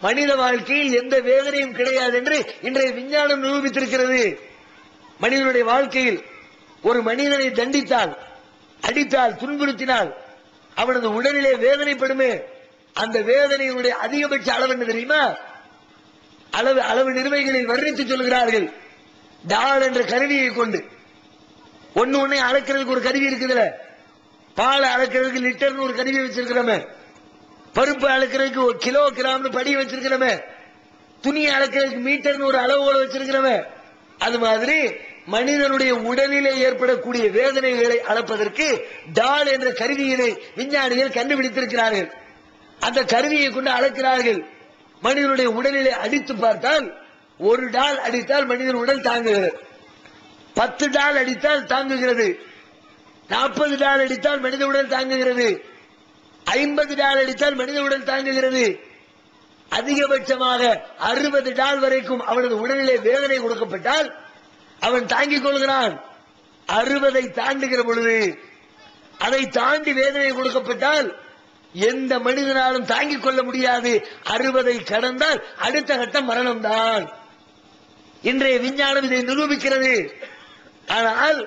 மனித வாழ்க்கையில் எந்த வேதனையும் கிடையாது என்று இன்றைய விஞ்ஞானம் நிரூபித்திருக்கிறது. மனிதனுடைய வாழ்க்கையில் ஒரு மனிதனை தண்டித்தால், அடித்தால், துன்புறுத்தினால் அவனது உடலிலே வேதனைப்படுமே. அந்த வேதனையுடைய அதிகபட்ச அளவு என்ன தெரியுமா? அளவு நிறுவைகளில் வர்ணித்து சொல்கிறார்கள். டால் என்ற கருவியை கொண்டு ஒன்னு அளக்கிறதுக்கு ஒரு கருவி இருக்குதுல, பால் அளக்கிறதுக்கு லிட்டர்னு ஒரு கருவி வச்சிருக்கிறோமே, பருப்பு அளக்கிறதுக்கு ஒரு கிலோ கிராம்னு படி வச்சிருக்கிறோமே, துணியை அளக்கிறதுக்கு மீட்டர்னு ஒரு அளவோட வச்சிருக்கிறோமே, அது மாதிரி மனிதனுடைய உடலிலே ஏற்படக்கூடிய வேதனைகளை அளப்பதற்கு டால் என்ற கருவியினை விஞ்ஞானிகள் கண்டுபிடித்திருக்கிறார்கள். அந்த கருவியை கொண்டு அளக்கிறார்கள். மனிதனுடைய உடலிலே அடித்து பார்த்தால், ஒரு டால் அடித்தால் மனிதன் உடல் தாங்குகிறது, 10 டால் அடித்தால் தாங்குகிறது, 40 டால் அடித்தால் மனித உடல் தாங்குகிறது, 50 டால் அடித்தால் மனித உடல் தாங்குகிறது. அதிகபட்சமாக 60 டால் வரைக்கும் அவனது உடலிலே வேதனை கொடுக்கப்பட்டால் அவன் தாங்கிக் கொள்கிறான். 60 தாண்டுகிற பொழுது, அதை தாண்டி வேதனை கொடுக்கப்பட்டால் எந்த மனிதனாலும் தாங்கிக் கொள்ள முடியாது. 60 கடந்தால் அடுத்த கட்டம் மரணம் தான். இன்றைய விஞ்ஞானம் இதை நிரூபிக்கிறது. ஆனால்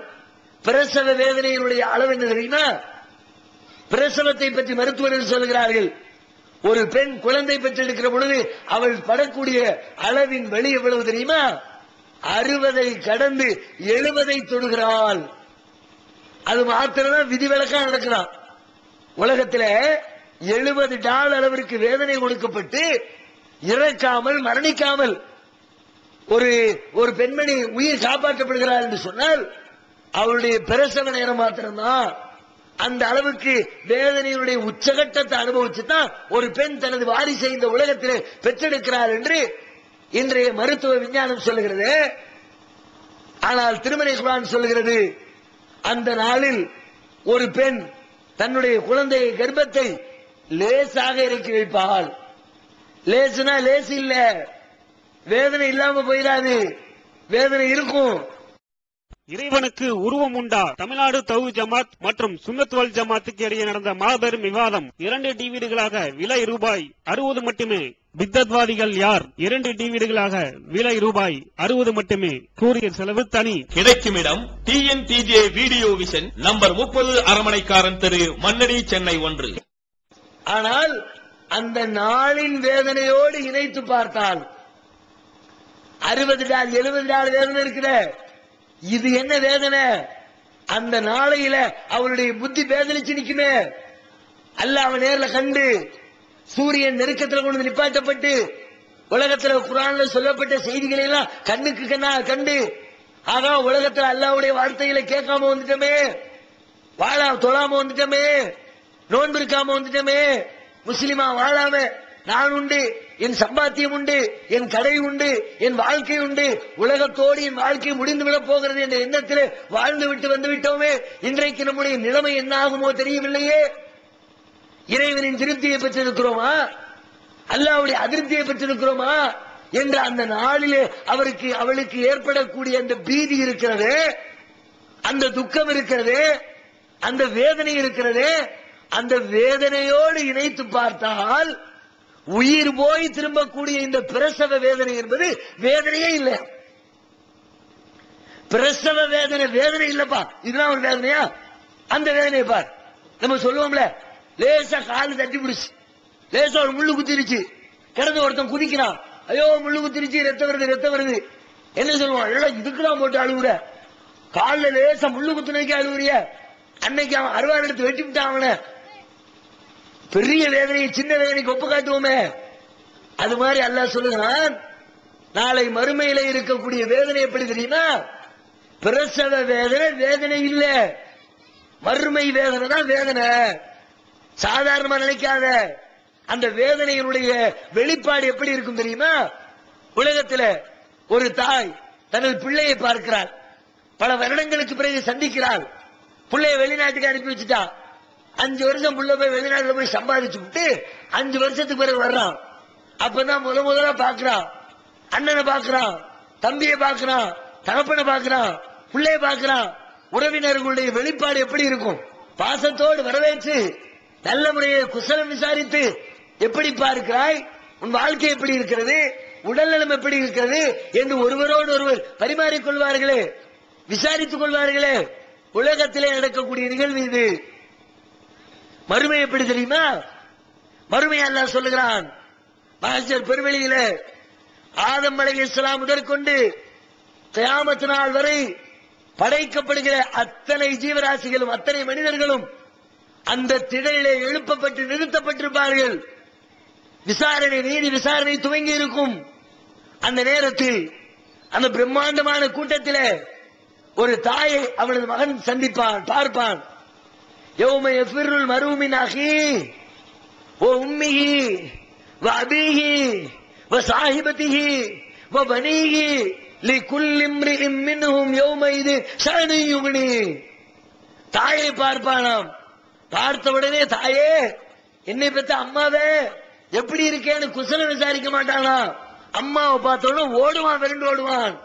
பிரசவ வேதனையினுடைய அளவு என்ன தெரியுமா? பிரசவத்தை பற்றி மருத்துவர்கள் சொல்கிறார்கள், ஒரு பெண் குழந்தை பெற்றெடுக்கிற பொழுது அவள் படக்கூடிய அளவின் வலி எவ்வளவு தெரியுமா? 60 கடந்து 70 தொடுகிறாள். அது மாத்திரம் விதிவிலக்கா நடக்கிறான். உலகத்தில் 70 டால் அளவிற்கு வேதனை கொடுக்கப்பட்டு இறக்காமல் மரணிக்காமல் ஒரு பெண்மணி உயிர் காப்பாற்றப்படுகிறார் என்று சொன்னால் அவளுடைய பிரசவ நேரம் மாத்திரம்தான். அந்த அளவுக்கு வேதனையுடைய உச்சகட்டத்தை அனுபவிச்சுதான் ஒரு பெண் தனது வாரிசை இந்த உலகத்திலே பெற்றெடுக்கிறார் என்று இன்றைய மருத்துவ விஞ்ஞானம் சொல்லுகிறது. ஆனால் திருமறை குர்ஆன் சொல்லுகிறது, அந்த நாளில் ஒரு பெண் தன்னுடைய குழந்தையை கர்ப்பத்தை லேசாக இறக்கி வைப்பாள். லேசுனா லேசு இல்ல, வேதனை இல்லாம போயிடாது, வேதனை இருக்கும். இறைவனுக்கு உருவம் உண்டா? தமிழ்நாடு தௌஹீத் ஜமாத் மற்றும் சுன்னத் வல் ஜமாத்துக்கு இடையே நடந்த மாபெரும் விவாதம். 2 டிவிடிகளாக விலை ரூபாய் 60 மட்டுமே. பித்தத்வாதிகள் யார்? 2 டிவிடிகளாக விலை ரூபாய் 60 மட்டுமே. கூரியர் செலவு தனி. கிடைக்கும் இடம் TNTJ வீடியோ விஷன், நம்பர் 30, அரமனைக்காரன் தெரு, மண்ணடி, சென்னை 1. ஆனால் அந்த நாளின் வேதனையோடு இணைத்து பார்த்தால் $60 $70 வேதனை இருக்கிற, இது என்ன வேதனை? அந்த நாளையில அவளுடைய புத்தி வேதனைச்சு நிக்குமே. அல்லாஹ் அவன் நேர்ல கண்டு, சூரியன் நெருக்கத்தில் கொண்டு நிப்பாட்டப்பட்டு, உலகத்துல குர்ஆன்ல சொல்லப்பட்ட செய்திகளை எல்லாம் கண்ணுக்கு கண்ணா கண்டு, ஆகா உலகத்துல அல்லாஹ்வுடைய வார்த்தைகளை கேட்காம வந்துட்டோமே, தொழாம வந்துட்டோமே, நோன்பு இருக்காம வந்துட்டோமே, முஸ்லிமா வாழாம நான் உண்டு, என் சம்பாத்தியம் உண்டு, என் கடை உண்டு, என் வாழ்க்கை உண்டு, உலகத்தோடு என் வாழ்க்கை முடிந்து விட போகிறது என்ற எண்ணத்தில் வாழ்ந்து விட்டு வந்து விட்டோமே. இன்றைக்கு நம்முடைய நிலைமை என்ன ஆகுமோ தெரியவில்லையே. இறைவனின் திருப்தியை பெற்றிருக்கிறோமா, அல்லாஹ்வுடைய அதிருப்தியை பெற்றிருக்கிறோமா என்ற அந்த நாளிலே அவளுக்கு ஏற்படக்கூடிய அந்த பீதி இருக்கிறது, அந்த துக்கம் இருக்கிறது, அந்த வேதனை இருக்கிறது. அந்த வேதனையோடு இணைத்து பார்த்தால் உயிர் போய் திரும்பக்கூடிய இந்த பிரசவ வேதனை என்பது வேதனையே இல்லை. பிரசவ வேதனை வேதனை இல்லப்பா, இதுதான் ஒரு வேதனையா? அந்த வேதனையை பார். நம்ம சொல்லுவோம்ல, லேசா காலு தட்டி பிடிச்சு, லேசா ஒரு முள்ளு குத்திருச்சு, கிடந்து ஒருத்தன் குதிக்கிறான், ஐயோ முள்ளு குத்திருச்சு, ரத்தம் வருது. என்ன சொல்லுவான்? எல்லாம் இதுக்குதான் போட்டு அழுகுற, காலில் லேசா முள்ளு குத்துனதுக்கே அழுகுறிய, அன்னைக்கு அவன் அறுவாறு எடுத்து வெட்டி விட்டான் அவனை. பெரிய வேதனையை சின்ன வேதனைக்கு ஒப்பு காட்டுவோமே, அது மாதிரி அல்லாஹ் சொல்லுகிறான், நாளை மறுமையில இருக்கக்கூடிய வேதனை எப்படி தெரியுமா? பிரசவ வேதனை வேதனை இல்ல, மறுமை வேதனை தான் வேதனை. சாதாரணமா நினைக்காத. அந்த வேதனையினுடைய வெளிப்பாடு எப்படி இருக்கும் தெரியுமா? உலகத்தில் ஒரு தாய் தனது பிள்ளையை பார்க்கிறாள், பல வருடங்களுக்கு பிறகு சந்திக்கிறாள், பிள்ளைய வெளிநாட்டுக்கு அனுப்பி வச்சுட்டா. 5 வருஷம் புள்ள போய் வெளிநாட்டுல போய் சம்பாதிச்சு விட்டு 5 வருஷத்துக்கு பிறகு வர்றான். அப்பதான் முதலா பாக்குறான், அண்ணனை பாக்குறான், தம்பியை பாக்குறான், தகப்பனை பாக்குறான், பிள்ளைய பாக்குறான். உறவினர்களுடைய வெளிப்பாடு எப்படி இருக்கும்? பாசத்தோடு வரவேற்று நல்ல முறையை குசலம் விசாரித்து, எப்படி பார்க்கிறாய், உன் வாழ்க்கை எப்படி இருக்கிறது, உடல் நலம் எப்படி இருக்கிறது என்று ஒருவரோடு ஒருவர் பரிமாறிக்கொள்வார்களே, விசாரித்துக் கொள்வார்களே. உலகத்திலே நடக்கக்கூடிய நிகழ்வு இது. மறுமை எப்படி தெரியுமா? மறுமை அல்லாஹ் சொல்லுகிறான், மஹ்ஷர் பெருவெளியில ஆதம் அலைஹிஸ்ஸலாம் முதற்கொண்டு கியாமத் நாள் வரை படைக்கப்படுகிற அத்தனை ஜீவராசிகளும் அத்தனை மனிதர்களும் அந்த திடலிலே எழுப்பப்பட்டு நிறுத்தப்பட்டிருப்பார்கள். நீதி விசாரணை துவங்கி இருக்கும். அந்த நேரத்தில் அந்த பிரம்மாண்டமான கூட்டத்திலே ஒரு தாயை அவனது மகன் சந்திப்பான், பார்ப்பான். யௌம யஃபிருல் மர்உ மின் அஹீஹி வ உம்மிஹி வ அபீஹி வ ஸாஹிபதிஹி வ பனீஹி லிகுல்லி இம்ரிஇம் மின்ஹும் யௌமஇதின் ஷஅனுன் யுக்னி. தாயை பார்ப்பானாம். பார்த்தவுடனே, தாயே, என்னை பெற்ற அம்மாவே எப்படி இருக்கேன்னு குசலம் விசாரிக்க மாட்டானா. அம்மாவை பார்த்தோன்னு ஓடுவான், விரண்டு ஓடுவான்.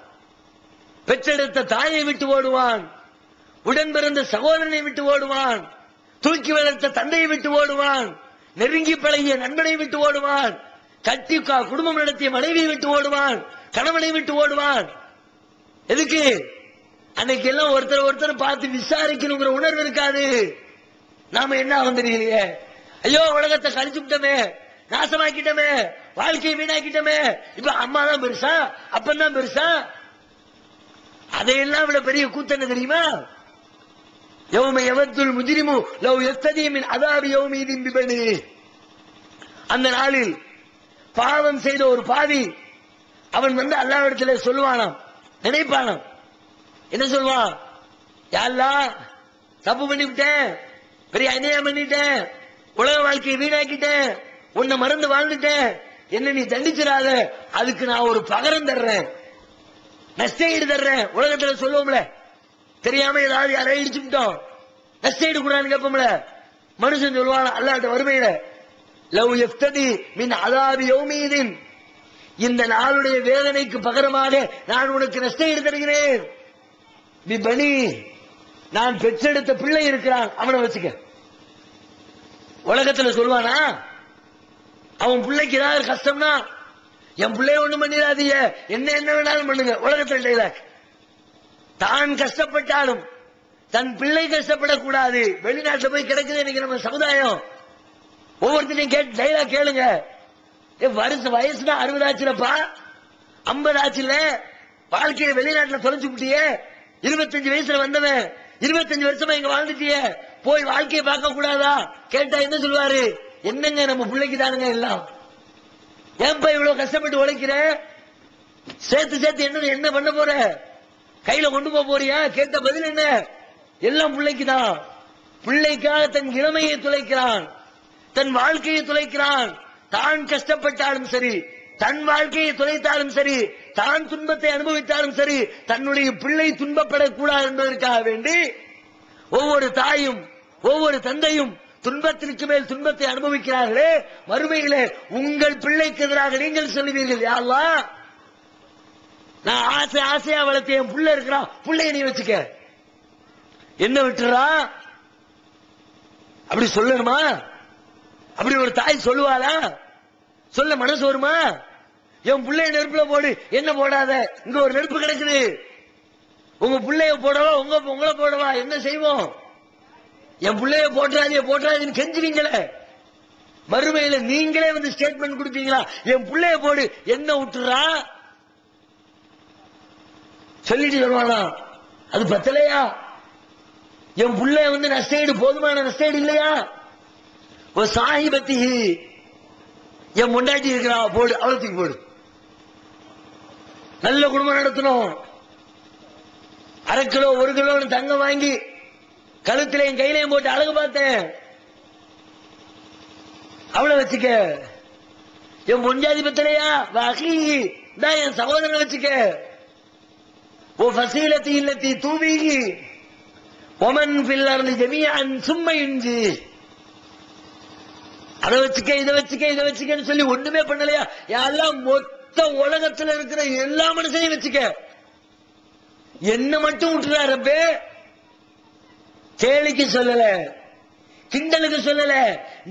பெற்றெடுத்த தாயை விட்டு ஓடுவான், உடன் பிறந்த சகோதரனை விட்டு ஓடுவான், தூக்கி வளர்த்த தந்தையை விட்டு ஓடுவான், நெருங்கி பழகிய நண்பனை விட்டு ஓடுவான், கட்டி குடும்பம் நடத்திய மனைவியை விட்டு ஓடுவான், கணவனை விட்டு ஓடுவான். எதுக்கு? அன்னைக்கு எல்லாம் ஒருத்தர் பார்த்து விசாரிக்கணுங்கிற உணர்வு இருக்காது. நாம என்ன ஆகும் தெரியலையே, ஐயோ உலகத்தை கழிச்சு விட்டோமே, நாசமாக்கிட்டோமே, வாழ்க்கையை வீணாக்கிட்டோமே, இப்ப அம்மா தான் பெருசா, அப்பந்தான் பெருசா. அதையெல்லாம் விட பெரிய கூத்து என்ன தெரியுமா? யௌம யவத்துல் முஜ்ரிமு லவ் யஃப்ததி மின் அஸாபி யௌமிதின் பிபனி. அந்த நாளில் பாவம் செய்த ஒரு பாவி அவன் வந்து அல்லாஹ்விடத்தில் சொல்லுவானாம், நினைப்பானாம். என்ன சொல்வான்? யா அல்லாஹ், தப்பு பண்ணிவிட்டேன், பெரிய அநியாயம் பண்ணிட்டேன், உலக வாழ்க்கையை வீணாக்கிட்டேன், உன்னை மறந்து வாழ்ந்துட்டேன், என்ன நீ தண்டிச்சிடாத, அதுக்கு நான் ஒரு பகரம் தர்றேன், நஷ்டஈடு தர்றேன். உலகத்துல சொல்லுவோம்ல, தெரியாம ஏதாவது யாரையும் இடிச்சுட்டோம், நஷ்டஈடு கூடாதுன்னு கேட்போம்ல. மனுஷன் சொல்லுவான் அல்லாஹ்ட்ட வறுமையில, லவ் யஃப்ததி மின் அதாபி யௌமீதின், இந்த நாளுடைய வேதனைக்கு பகரமாக நான் உனக்கு நஷ்டஈடு தருகிறேன். பனி, நான் பெற்றெடுத்த பிள்ளை இருக்கிறான், அவனை வச்சுக்க. உலகத்துல சொல்லுவானா, அவன் பிள்ளைக்கு ஏதாவது கஷ்டம்னா, என் பிள்ளைய ஒண்ணும் பண்ணிடாதீங்க, என்ன வேணாலும் பண்ணுங்க. உலகத்தில் டைலாக். தான் கஷ்டப்பட்டாலும் தன் பிள்ளை கஷ்டப்படக்கூடாது. வெளிநாட்டுல போய் கிடக்குது இன்னைக்கு நம்ம சமுதாயம். ஒவ்வொருத்தரையும் கேட்டு டைலாக் கேளுங்க. வயசுனா 60 ஆச்சுலப்பா, 50 ஆச்சுல, வாழ்க்கையை வெளிநாட்டுல தொலைச்சு விட்டியே, 25 வயசுல வந்தவன் 25 வருஷமா இங்க வாழ்ந்துட்டிய, போய் வாழ்க்கையை பார்க்க கூடாதா கேட்டா என்ன சொல்லுவாரு? என்னங்க நம்ம பிள்ளைக்கு தானுங்க எல்லாம், ஏன்பா இவ்வளவு கஷ்டப்பட்டு உழைக்கிற, சேர்த்து சேர்த்து என்ன பண்ண போற, கையில கொண்டு போறியா? கேட்ட பதில் என்ன? எல்லாம் பிள்ளைக்கு தான். பிள்ளைக்காக தன் இளமையை துளைக்கிறான், தன் வாழ்க்கையை துளைக்கிறான். தான் கஷ்டப்பட்டாலும் சரி, தன் வாழ்க்கையை துளைத்தாலும் சரி, தான் துன்பத்தை அனுபவித்தாலும் சரி, தன்னுடைய பிள்ளை துன்பப்படக்கூடாது என்பதற்காக வேண்டி ஒவ்வொரு தாயும் ஒவ்வொரு தந்தையும் துன்பத்திற்கு மேல் துன்பத்தை அனுபவிக்கிறார்களே. மறுமையிலே உங்கள் பிள்ளைக்கு எதிராக நீங்கள் சொல்லுவீர்கள், யா அல்லாஹ், நான் ஆசையா வளர்த்த என் புள்ள இருக்கிறான், புள்ளைய நீ வச்சுக்க, என்ன விட்டுறா? அப்படி சொல்லணுமா? அப்படி ஒரு தாய் சொல்லுவாளா? சொல்ல மனசு வருமா? என் பிள்ளைய நெருப்புல போடு, என்ன போடாத, இங்க ஒரு நெருப்பு கிடைக்குது, உங்க பிள்ளைய போடவா உங்களை போடவா, என்ன செய்வோம்? என் பிள்ளைய போட்டுறாதீன்னு கெஞ்சுவீங்களே. மறுமையில நீங்களே வந்து ஸ்டேட்மெண்ட் கொடுப்பீங்களா? என் பிள்ளைய போடு, என்ன விட்டுறா சொல்லிட்டு சொல்லுவானா? அது பத்தலையா? என் பிள்ளைய வந்து நஷ்டஈடு போதுமான நஷ்டஈடு இல்லையா? ஒரு சாஹிபத்தி, என் முண்டாட்டி இருக்கிறா, போடு, அவளத்துக்கு போடு. நல்ல குடும்பம் நடத்தணும். 1/2 கிலோ 1 கிலோ தங்கம் வாங்கி கழுத்திலையும் கையிலையும் போட்டு அழகு பார்த்தேன், அவளை வச்சுக்க. என் பொஞ்சாதி பத்தலையா? வாகி தான் என் சகோதரனை வச்சுக்க. ஓ ஃபசீலத்தி இல்லத்தி தூவிகி ஒமன் பில்லர்னு ஜமீஅன் சும்மா இஞ்சி, அதை வச்சுக்க இதை வச்சுக்கன்னு சொல்லி ஒண்ணுமே பண்ணலையா? எல்லாம் மொத்த உலகத்துல இருக்கிற எல்லா மனுஷனையும் வச்சுக்க, என்ன மட்டும் விட்டுறா ரப்பே. கேலிக்கு சொல்லல, கிண்டலுக்கு சொல்லல,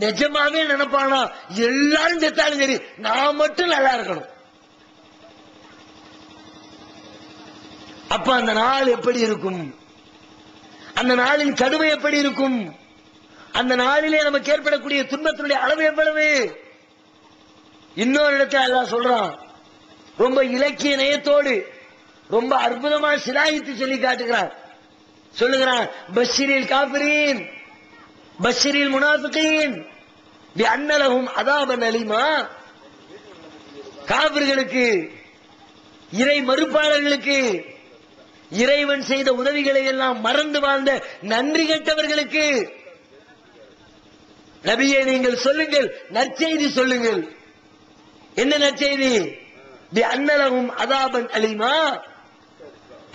நிஜமாவே நினைப்பானா எல்லாரும் செத்தாலும் சரி, நான் மட்டும் நல்லா இருக்கணும். அப்ப அந்த நாள் எப்படி இருக்கும்? அந்த நாளின் கடுமை எப்படி இருக்கும்? அந்த நாளிலே நமக்கு ஏற்படக்கூடிய துன்பத்தினுடைய அளவு எவ்வளவு? இன்னொரு இடத்துல அல்லாஹ் சொல்றான், ரொம்ப இலக்கிய நயத்தோடு ரொம்ப அற்புதமா சிலாயித்து சொல்லி காட்டுகிறான். சொல்லுகிறான், பஷீரில் காஃபிரீன் பஷீரில் முனாஃபிகீன் பிஅன்னலஹும் அதாபன் அலீமா. காபிர்களுக்கு, இறை மறுப்பாளர்களுக்கு, இறைவன் செய்த உதவிகளை எல்லாம் மறந்து வாழ்ந்த நன்றி கெட்டவர்களுக்கு நபியே நீங்கள் சொல்லுங்கள், நற்செய்தி சொல்லுங்கள். என்ன நற்செய்தி? பிஅன்னலஹும் அதாபன் அலீமா,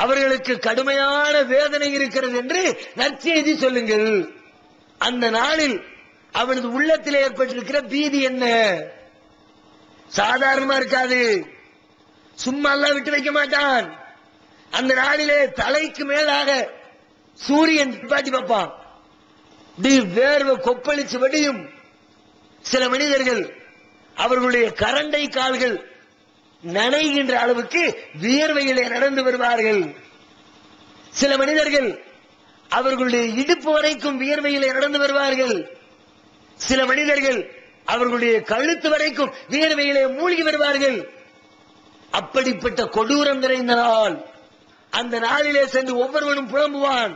அவர்களுக்கு கடுமையான வேதனை இருக்கிறது என்று நற்செய்தி சொல்லுங்கள். அந்த நாளில் அவனது உள்ளத்தில் ஏற்பட்டிருக்கிற பீதி என்ன? சாதாரணமா இருக்காது, சும்மா எல்லாம் விட்டு வைக்க மாட்டான். அந்த நாளிலே தலைக்கு மேலாக சூரியன் பாட்டி பார்ப்பான், வேர்வை கொப்பளிச்சு வடியும். சில மனிதர்கள் அவர்களுடைய கரண்டை கால்கள் நனைகின்ற அளவுக்கு வியர்வையிலே நடந்து வருவார்கள். சில மனிதர்கள் அவர்களுடைய இடுப்பு வரைக்கும் வியர்வையிலே நடந்து வருவார்கள். சில மனிதர்கள் அவர்களுடைய கழுத்து வரைக்கும் வியர்வையிலே மூழ்கி வருவார்கள். அப்படிப்பட்ட கொடூரம் நிறைந்த நாள். அந்த நாளிலே சென்று ஒவ்வொருவனும் புலம்புவான்.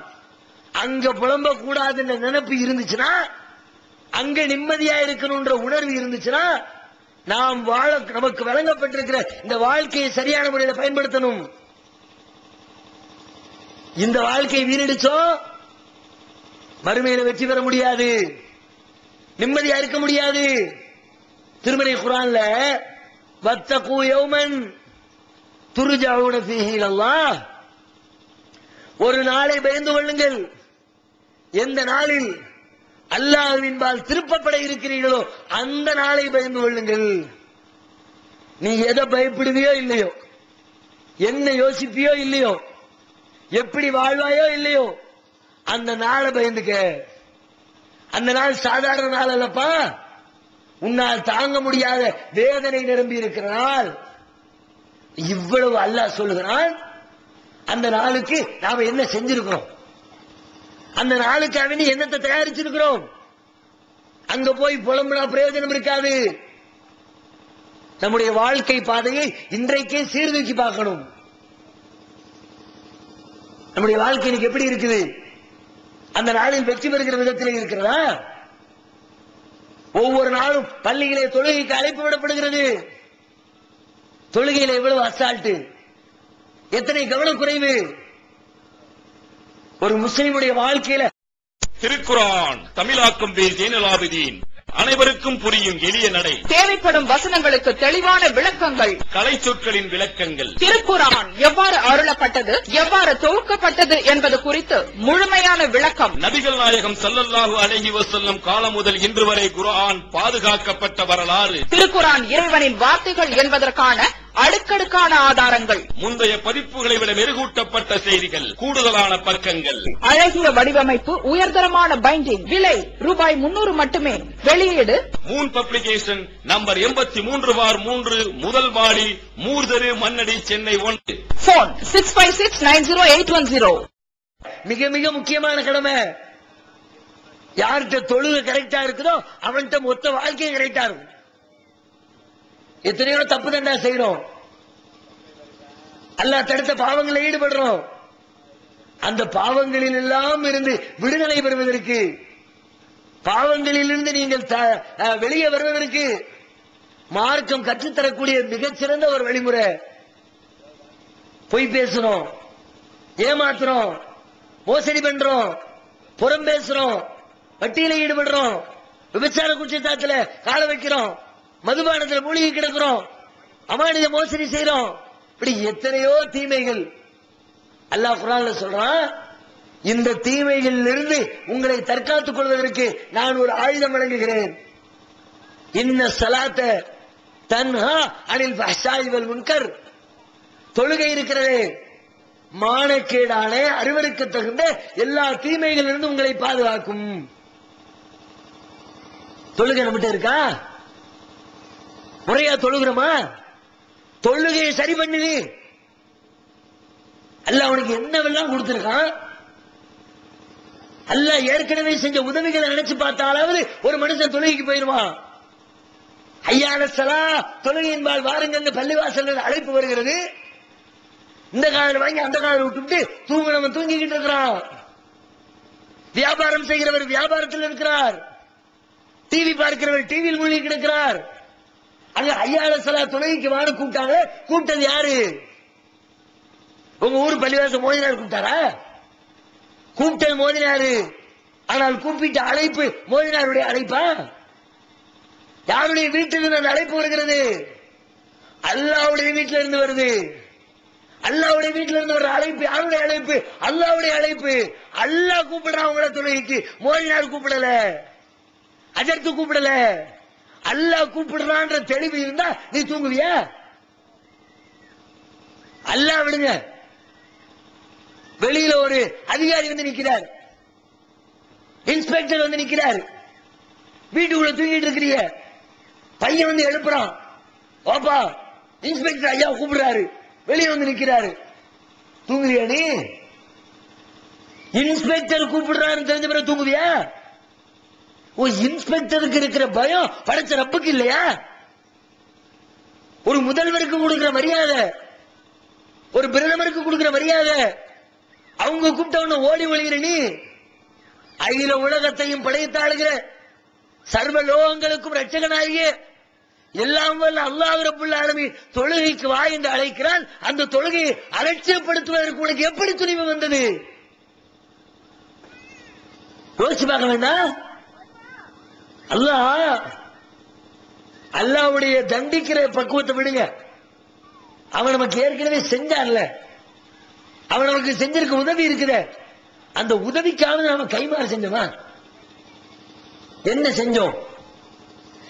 அங்க புலம்ப கூடாது என்ற நினைப்பு இருந்துச்சுன்னா, அங்க நிம்மதியா இருக்கணும்ன்ற உணர்வு இருந்துச்சுன்னா, நாம் வாழ நமக்கு வழங்கப்பட்டிருக்கிற இந்த வாழ்க்கையை சரியான முறையில் பயன்படுத்தணும். இந்த வாழ்க்கையை வீணடிச்சோம், மறுமையில வெற்றி பெற முடியாது, நிம்மதியா இருக்க முடியாது. திருமறை குர்ஆன்ல வத்தகு யௌமன் துர்ஜஊன ஃபீஹி இலல்லாஹ், ஒரு நாளை பயந்து கொள்ளுங்கள், எந்த நாளில் அல்லாஹ்வின்பால் திருப்பப்பட இருக்கிறீர்களோ அந்த நாளை பயந்து கொள்ளுங்கள். நீ எதை பயப்படுவியோ இல்லையோ, என்ன யோசிப்பியோ இல்லையோ, எப்படி வாழ்வாயோ இல்லையோ, அந்த நாளை பயந்துக்க. அந்த நாள் சாதாரண நாள் அல்லப்பா, உன்னால் தாங்க முடியாத வேதனை நிரம்பி இருக்கிற நாள். இவ்வளவு அல்லாஹ் சொல்லுகிறான். அந்த நாளுக்கு நாம என்ன செஞ்சிருக்கிறோம், அந்த நாளுக்காக வேண்டி என்னத்தை தயாரிச்சிருக்கிறோம். அங்க போய் புலம்புனா பிரயோஜனம் இருக்காது. நம்முடைய வாழ்க்கை பாதையை இன்றைக்கே சீர்தூக்கி பார்க்கணும். நம்முடைய வாழ்க்கை இன்னைக்கு எப்படி இருக்குது? அந்த நாளில் வெற்றி பெறுகிற விதத்தில் இருக்கிறதா? ஒவ்வொரு நாளும் பள்ளியிலே தொழுகைக்கு அழைப்பு விடப்படுகிறது. தொழுகையில எவ்வளவு அசால்ட்டு, எத்தனை கவனக்குறைவு. ஒரு முஸ்லிமுடைய வாழ்க்கையில திருக்குர்ஆன் தமிழாக்கம் பி ஜெய்னுலாபிதீன், அனைவருக்கும் புரியும் எளிய நடை, தேவைப்படும் வசனங்களுக்கு தெளிவான விளக்கங்கள், கலை சொற்களின் விளக்கங்கள், திருக்குர்ஆன் எவ்வாறு அருளப்பட்டது, எவ்வாறு தொகுக்கப்பட்டது என்பது குறித்து முழுமையான விளக்கம். நபிகள் நாயகம் ஸல்லல்லாஹு அலைஹி வஸல்லம் காலம் முதல் இன்று வரை குர்ஆன் பாதுகாக்கப்பட்ட வரலாறு, திருக்குர்ஆன் இறைவனின் வார்த்தைகள் என்பதற்கான அடுக்கடுக்கான ஆதாரங்கள், முந்தைய பதிப்புகளை விட மெருகூட்டப்பட்ட செய்திகள், கூடுதலான பக்கங்கள், அழகிய வடிவமைப்பு, உயர்தரமான பைண்டிங். விலை ரூபாய் 300 மட்டுமே. வெளியீடு மூன் பப்ளிகேஷன், நம்பர் 83/3, முதல் மாடி, மூர்தரு, மண்ணடி, சென்னை 1. போன் 65690810. மிக மிக முக்கியமான கடமை. யார்கிட்ட தொழுகை கரெக்டா இருக்குதோ அவன்கிட்ட மொத்த வாழ்க்கை கரெக்டா இருக்கும். எத்தனையோ தப்பு தண்டா செய்யறோம், அல்லாஹ் தடுத்த பாவங்களை ஈடுபடுறோம். அந்த பாவங்களில் எல்லாம் இருந்து விடுதலை பெறுவதற்கு, பாவங்களிலிருந்து நீங்கள் வெளியே வருவதற்கு மார்க்கம் கற்றுத்தரக்கூடிய மிகச்சிறந்த ஒரு வழிமுறை. பொய் பேசுறோம், ஏமாத்துறோம், மோசடி பண்றோம், புறம் பேசுறோம், வட்டியில ஈடுபடுறோம், விபச்சார குற்றச்சாட்டுல கால வைக்கிறோம், மதுபானத்துல மூழ்கி கிடக்கிறோம், அமானித மோசடி செய்யறோம். இப்படி எத்தனையோ தீமைகள். அல்லாஹ் குர்ஆன்ல சொல்றான், இந்த தீமைகளில் இருந்து உங்களை தற்காத்துக் கொள்வதற்கு நான் ஒரு ஆயுதம் வழங்குகிறேன். இன்ன ஸலாத்த தன்ஹா அனில் ஃபஹ்ஷாஇ வல் முன்கர். தொழுகை இருக்கிறதே, மானக்கேடான அறிவருக்கு தகுந்த எல்லா தீமைகளிலிருந்து உங்களை பாதுகாக்கும். தொழுகை நம்மகிட்ட இருக்கா? முறையா தொழுகிறோமா? தொழுகையை சரி பண்ணு. அல்லாஹ் உனக்கு என்னவெல்லாம் கொடுத்திருக்கான். அல்லாஹ் ஏற்கனவே செஞ்ச உதவிகளை நினைச்சு பார்த்தாலாவது ஒரு மனுஷன் தொழுகைக்கு போயிருவான். ஐயான ஸலா, தொழுகையின்பால் வாருங்கள் பள்ளிவாசல் அழைப்பு வருகிறது. இந்த காலம் வாங்கி அந்த காலம் விட்டுவிட்டு தூங்குறவன் தூங்கிக்கிட்டு இருக்கிறான். வியாபாரம் செய்கிறவர் வியாபாரத்தில் இருக்கிறார். டிவி பார்க்கிறவர் டிவியில் மூழ்கி கிடக்கிறார். அங்க ஐயான ஸலா தொழுகைக்கு வார கூப்பிட்டாங்க. கூப்பிட்டது யாரு? உங்க ஊர் பள்ளிவாசல் மோதினார் கூப்பிட்டாரா? கூப்பிட்டது மோதினாரு. ஆனால் கூப்பிட்ட அழைப்பு மோதினாருடைய அழைப்பா? யாருடைய வீட்டிலிருந்து அந்த அழைப்பு வருகிறது? அல்லாஹ்வுடைய வீட்டில இருந்து வருது. அல்லாஹ்வுடைய வீட்டில இருந்து வர அழைப்பு யாருடைய அழைப்பு? அல்லாஹ்வுடைய அழைப்பு. அல்லாஹ் கூப்பிடுறான் உங்களை தொழுகைக்கு. மோதினார் கூப்பிடல, அஜர்த்து கூப்பிடல. அல்லாஹ் கூப்பிடுறான்ற தெளிவு இருந்தா நீ தூங்குவியா? அல்லாஹ் விடுங்க. வெளியில ஒரு அதிகாரி வந்து நிக்கிறார், இன்ஸ்பெக்டர் வந்து நிக்கிறார். வீட்டுக்குள்ள தூங்கிட்டு இருக்கிறீங்க, பையன் வந்து எழுப்புறான். ஓப்பா இன்ஸ்பெக்டர் ஐயா கூப்பிடுறாரு. வெளியே வந்து நிக்கிறாரு. தூங்குறியா நீ? இன்ஸ்பெக்டர் கூப்பிடுறாரு தெரிஞ்ச பிறகு தூங்குவியா? ஓ, இன்ஸ்பெக்டருக்கு இருக்கிற பயம் படைச்ச ரப்புக்கு இல்லையா? ஒரு முதல்வருக்கு கொடுக்கிற மரியாதை, ஒரு பிரதமருக்கு கொடுக்கிற மரியாதை, அவங்க கூப்பிட்டவன ஓடி ஒளிகிற நீ, அகில உலகத்தையும் படைத்தாளுகிற சர்வ லோகங்களுக்கும் ரட்சகனாகிய எல்லாம் வல்ல அல்லாஹ் ரப்புல் ஆலமீன் தொழுகைக்கு வா என்று அழைக்கிறான். அந்த தொழுகையை அலட்சியப்படுத்துவதற்கு உனக்கு எப்படி துணிவு வந்தது? யோசிச்சு பார்க்க வேண்டாம். அல்லாஹ்வுடைய தண்டிக்கிற பக்குவத்தை விடுங்க. அவன் நமக்கு ஏற்கனவே செஞ்சான்ல, அவன் நமக்கு செஞ்சிருக்க உதவி இருக்குது. அந்த உதவிக்காவது நாம கைமாறு செஞ்சோமா? என்ன செஞ்சோம்?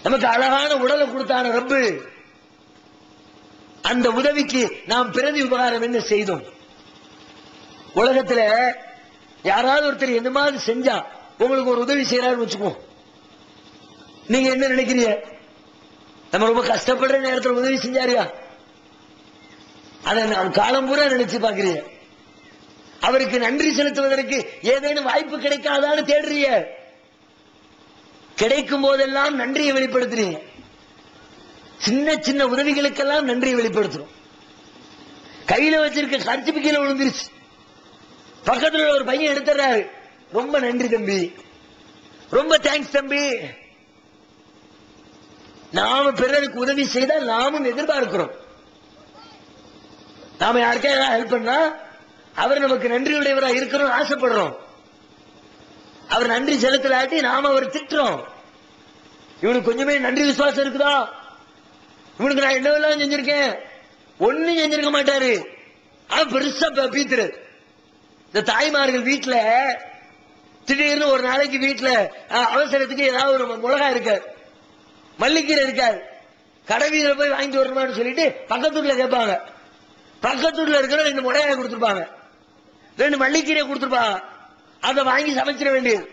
நமக்கு அழகான உடலை கொடுத்தான ரப்பு, அந்த உதவிக்கு நாம் பிரதி உபகாரம் என்ன செய்தோம்? உலகத்துல யாராவது ஒருத்தர் என்ன மாதிரி செஞ்சா உங்களுக்கு ஒரு உதவி செய்யறாருன்னு வச்சுக்குவோம், நீங்க என்ன நினைக்கிறீங்க? நம்ம ரொம்ப கஷ்டப்படுற நேரத்தில் உதவி செஞ்சாரியா? அதை நாம் காலம் பூரா நினைச்சு பாக்குறீங்க. அவருக்கு நன்றி செலுத்துவதற்கு ஏதேனும் வாய்ப்பு கிடைக்காதான்னு தேடுறீங்க. கிடைக்கும் போதெல்லாம் நன்றியை வெளிப்படுத்துறீங்க. சின்ன சின்ன உதவிகளுக்கெல்லாம் நன்றியை வெளிப்படுத்துறோம். கையில வச்சிருக்க கர்ச்சிப்பு கீழே விழுந்துருச்சு, பக்கத்துல ஒரு பையன் எடுத்துறாரு, ரொம்ப நன்றி தம்பி, ரொம்ப தேங்க்ஸ் தம்பி. நாம பிறருக்கு உதவி செய்தால் நாமும் எதிர்பார்க்கிறோம். நாம யாருக்கா ஹெல்ப் பண்ணா அவர் நமக்கு நன்றியுடையவராக இருக்கணும்னு ஆசைப்படுறோம். அவர் நன்றி செலுத்தலாட்டி நாம அவர் திட்டுறோம். இவனுக்கு கொஞ்சமே நன்றி விசுவாசம் இருக்குதா? இவனுக்கு நான் என்னவெல்லாம் செஞ்சிருக்கேன், ஒன்னும் செஞ்சிருக்க மாட்டாரு. அவன் பெருசா பீத்துரு. இந்த தாய்மார்கள் வீட்டுல திடீர்னு ஒரு நாளைக்கு வீட்டுல அவசரத்துக்கு ஏதாவது ஒரு மிளகாய் இருக்காது, மல்லிக்கீரை இருக்காது, கடை போய் வாங்கிட்டு வரணுமான்னு சொல்லிட்டு பக்கத்தூர்ல கேட்பாங்க. பக்கத்தூர்ல இருக்கிற 2 மிளகாய் கொடுத்துருப்பாங்க, 2 மல்லிக்கீரை கொடுத்துருப்பாங்க. அதை வாங்கி சமைச்சிட வேண்டியது.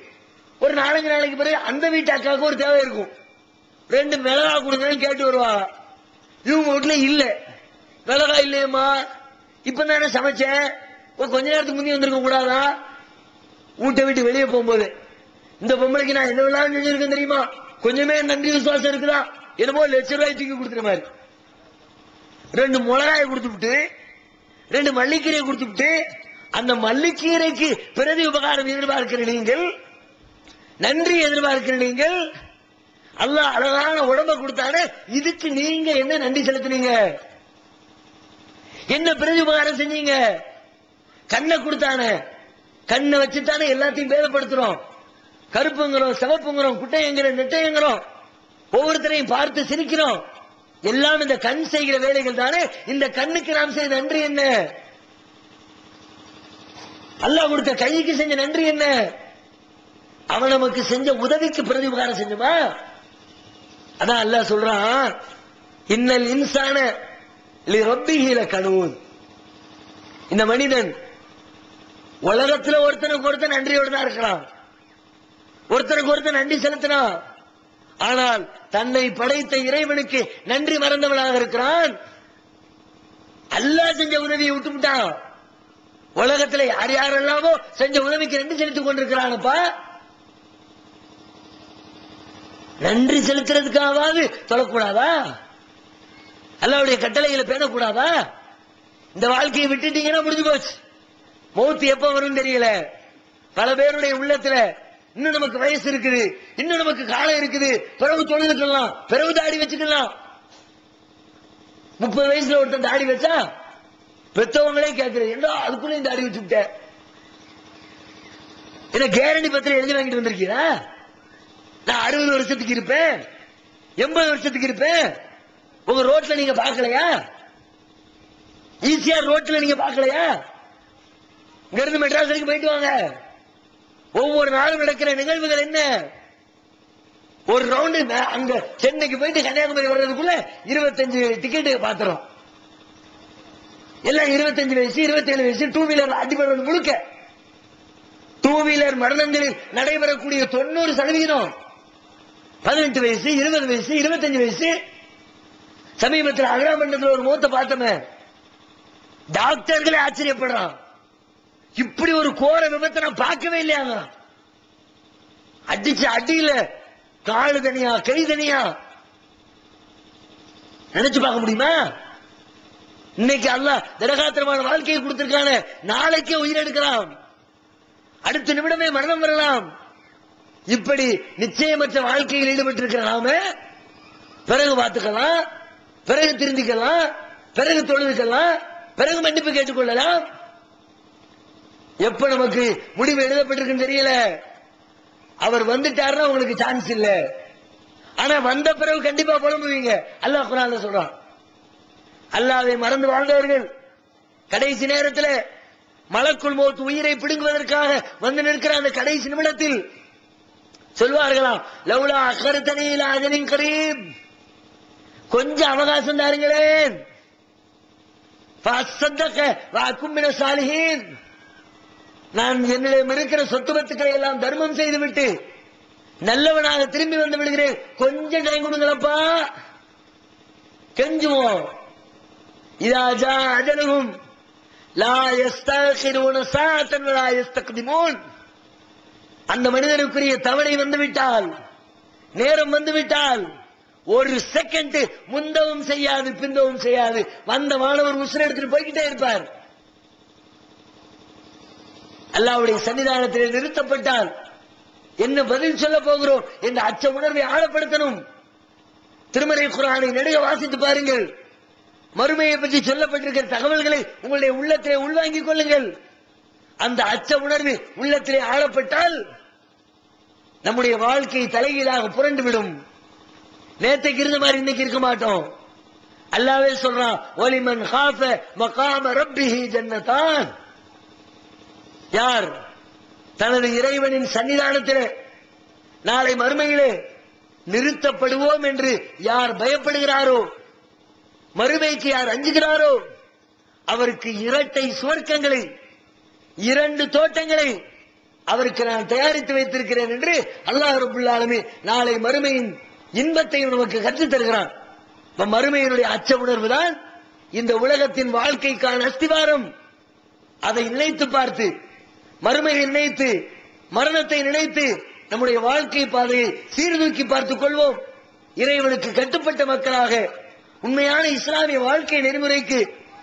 ஒரு 4-5 நாளைக்கு பிறகு அந்த வீட்டு அக்காவுக்கு ஒரு தேவை இருக்கும், 2 மிளகாய் கொடுக்கணும்னு கேட்டு வருவாங்க. இவங்க வீட்டுல இல்ல, மிளகாய் இல்லையம்மா, இப்பதானே சமைச்சேன், கொஞ்ச நேரத்துக்கு முந்தி வந்திருக்க கூடாதா? வீட்டை விட்டு வெளியே போகும்போது இந்த பொம்பளைக்கு நான் என்ன விழா செஞ்சிருக்கேன் தெரியுமா, கொஞ்சமே நன்றி விசுவாசம் இருக்குதா? என்னமோ ₹1,00,000 தூக்கி கொடுத்துற மாதிரி 2 மிளகாயை கொடுத்துட்டு 2 மல்லிக்கீரையை கொடுத்துட்டு, அந்த மல்லிக்கீரைக்கு பிரதி உபகாரம் எதிர்பார்க்கிற நீங்கள், நன்றி எதிர்பார்க்கிற நீங்கள், அல்லாஹ் அழகான உடம்ப கொடுத்தானே, இதுக்கு நீங்க என்ன நன்றி செலுத்தினீங்க? என்ன பிரதி உபகாரம் செஞ்சீங்க? கண்ணை கொடுத்தானே, கண்ணை வச்சுத்தானே எல்லாத்தையும் பேதப்படுத்துறோம். கருப்புங்கிறோம், சிவப்புங்கிறோம், குட்டையங்கிறோம், நெட்டையங்கிறோம், ஒவ்வொருத்தரையும் பார்த்து சிரிக்கிறோம். எல்லாம் இந்த கண் செய்கிற வேலைகள் தானே. இந்த கண்ணுக்கு நாம் செய்த நன்றி என்ன? அல்லாஹ் கொடுத்த கைக்கு செஞ்ச நன்றி என்ன? அவன் நமக்கு செஞ்ச உதவிக்கு பிரதி உபகாரம் செஞ்சோமா? அதான் அல்லாஹ் சொல்றான், இன்னல் இன்சான லிரப்பிஹி லகனூன். இந்த மனிதன் உலகத்துல ஒருத்தனுக்கு ஒருத்தன் நன்றியோடு தான் இருக்கிறான், ஒருத்தனுக்கு ஒருத்தன் நன்றி செலுத்தினான். ஆனால் தன்னை படைத்த இறைவனுக்கு நன்றி மறந்தவனாக இருக்கிறான். அல்லாஹ் செஞ்ச உதவியை விட்டுவிட்டான். உலகத்துல யார் யாரெல்லாமோ செஞ்ச உதவிக்கு நன்றி செலுத்திக் கொண்டிருக்கிறானப்பா. நன்றி செலுத்துறதுக்காவது தொழக்கூடாதா? அல்லாஹ்வுடைய கட்டளைகளை பேணக்கூடாதா? இந்த வாழ்க்கையை விட்டுட்டீங்கன்னா முடிஞ்சு போச்சு. மௌத்து எப்ப வரும் தெரியல. பல பேருடைய உள்ளத்துல இன்னும் நமக்கு வயசு இருக்குது, இன்னும் நமக்கு காலம் இருக்குது, பிறகு தொழுதுக்கலாம், பிறகு தாடி வச்சுக்கலாம். 30 வயசுல ஒருத்தன் தாடி வச்சா பெற்றவங்களே கேட்கிறது, என்ன அதுக்குள்ளேயும் தாடி வச்சுட்ட, என்ன கேரண்டி பத்திரம் எழுதி வாங்கிட்டு வந்திருக்கீரா? நான் 60 வருஷத்துக்கு இருப்பேன், 80 வருஷத்துக்கு இருப்பேன். உங்க ரோட்ல நீங்க பாக்கலையா? ஈஸியா ரோட்ல நீங்க பாக்கலையா? இங்க இருந்து மெட்ராஸ் வரைக்கும் போயிட்டு வாங்க. ஒவ்வொரு நாளும் நடக்கிற நிகழ்வுகள் என்ன? ஒரு ரவுண்டு அங்க சென்னைக்கு போயிட்டு கன்னியாகுமரி வர்றதுக்குள்ள 25 டிக்கெட் பாத்துறோம். எல்லாம் 25 வயசு 27 வயசு டூ வீலர் அடிபடுறது முழுக்க. டூ வீலர் மரணங்களில் நடைபெறக்கூடிய 90% 18 வயசு 20 வயசு 25 வயசு. சமீபத்தில் அகராமண்டலத்தில் ஒரு மூத்த பார்த்தோமே, டாக்டர்களே ஆச்சரியப்படுறான், இப்படி ஒரு கோர விபத்தை நான் பார்க்கவே இல்லையாங்க. அடிச்ச அடியில காலு தனியா கை தனியா, நினைச்சு பார்க்க முடியுமா? இன்னைக்கு அல்லாஹ் திடகாத்திரமான வாழ்க்கையை கொடுத்திருக்கான, நாளைக்கே உயிரெடுக்கலாம், அடுத்த நிமிடமே மரணம் வரலாம். இப்படி நிச்சயமற்ற வாழ்க்கையில் ஈடுபட்டிருக்கிற நாம பிறகு பார்த்துக்கலாம், பிறகு திருந்திக்கலாம், பிறகு தொழுதுக்கலாம், பிறகு மன்னிப்பு கேட்டுக்கொள்ளலாம். எப்ப நமக்கு முடிவு எழுதப்பட்டிருக்குன்னு தெரியல. அவர் வந்துட்டாருன்னா உங்களுக்கு சான்ஸ் இல்ல. ஆனா வந்த பிறகு கண்டிப்பா புலம்புவீங்க. அல்லாஹ் குர்ஆன்ல சொல்றான், அல்லாஹ்வை மறந்து வாழ்ந்தவர்கள் கடைசி நேரத்தில் மலக்குல் மௌத் உயிரை பிடுங்குவதற்காக வந்து நிற்கிற அந்த கடைசி நிமிடத்தில் சொல்வார்களாம், லவ்லா அக்ஹர்தனி இலா அஜலின் கரீப், கொஞ்சம் அவகாசம் தாருங்களேன், ஃபஅஸ்ஸதக வஅகும் மின ஸாலிஹீன், நான் என்னிடம் இருக்கிற சொத்து பத்துக்களை எல்லாம் தர்மம் செய்துவிட்டு நல்லவனாக திரும்பி வந்து விடுகிறேன், கொஞ்சம் டைம் கொடுங்களப்பா, கெஞ்சுவோம். இதா ஜா அஜலுஹும் லா யஸ்தகிருன சாஅத்தன் வலா யஸ்தக்திமூன், அந்த மனிதனுக்குரிய தவணை வந்துவிட்டால், நேரம் வந்துவிட்டால், ஒரு செகண்ட் முந்தவும் செய்யாது பிந்தவும் செய்யாது, வந்த மாணவர் உசுரை எடுத்துட்டு போய்கிட்டே இருப்பார். அல்லாஹ்வுடைய சன்னிதானத்தில் நிறுத்தப்பட்டால் என்ன பதில் சொல்ல போகிறோம் என்ற அச்ச உணர்வை ஆழப்படுத்தணும். திருமறை குர்ஆனை நெடுக வாசித்து பாருங்கள். மறுமையை பற்றி சொல்லப்பட்டிருக்கிற தகவல்களை உங்களுடைய உள்ளத்திலே உள்வாங்கிக் கொள்ளுங்கள். அந்த அச்ச உணர்வு உள்ளத்திலே ஆழப்பட்டால் நம்முடைய வாழ்க்கை தலைகீழாக புரண்டுவிடும். நேற்றைக்கு இருந்த மாதிரி இன்னைக்கு இருக்க மாட்டோம். அல்லாஹ்வே சொல்றான், வலிமன் காஃப மகாம ரப்பிஹி ஜன்னதான், யார் தனது இறைவனின் சன்னிதானத்திலே நாளை மறுமையிலே நிறுத்தப்படுவோம் என்று யார் பயப்படுகிறாரோ, மறுமைக்கு யார் அஞ்சுகிறாரோ, அவருக்கு இரட்டை சுவர்க்கங்களை, 2 தோட்டங்களை அவருக்கு நான் தயாரித்து வைத்திருக்கிறேன் என்று அல்லாஹ் ரப்பல் ஆலமீன் நாளை மறுமையின் இன்பத்தை நமக்கு கற்றுத் தருகிறான். மறுமையினுடைய அச்ச உணர்வு தான் இந்த உலகத்தின் வாழ்க்கைக்கான அஸ்திவாரம். அதை நினைத்து பார்த்து, மறுமையை நினைத்து, மரணத்தை நினைத்து நம்முடைய வாழ்க்கை பாதையை சீர்தூக்கி பார்த்துக் கொள்வோம். இறைவனுக்கு கட்டுப்பட்ட மக்களாக உண்மையான இஸ்லாமிய வாழ்க்கை நெறிமுறைக்கு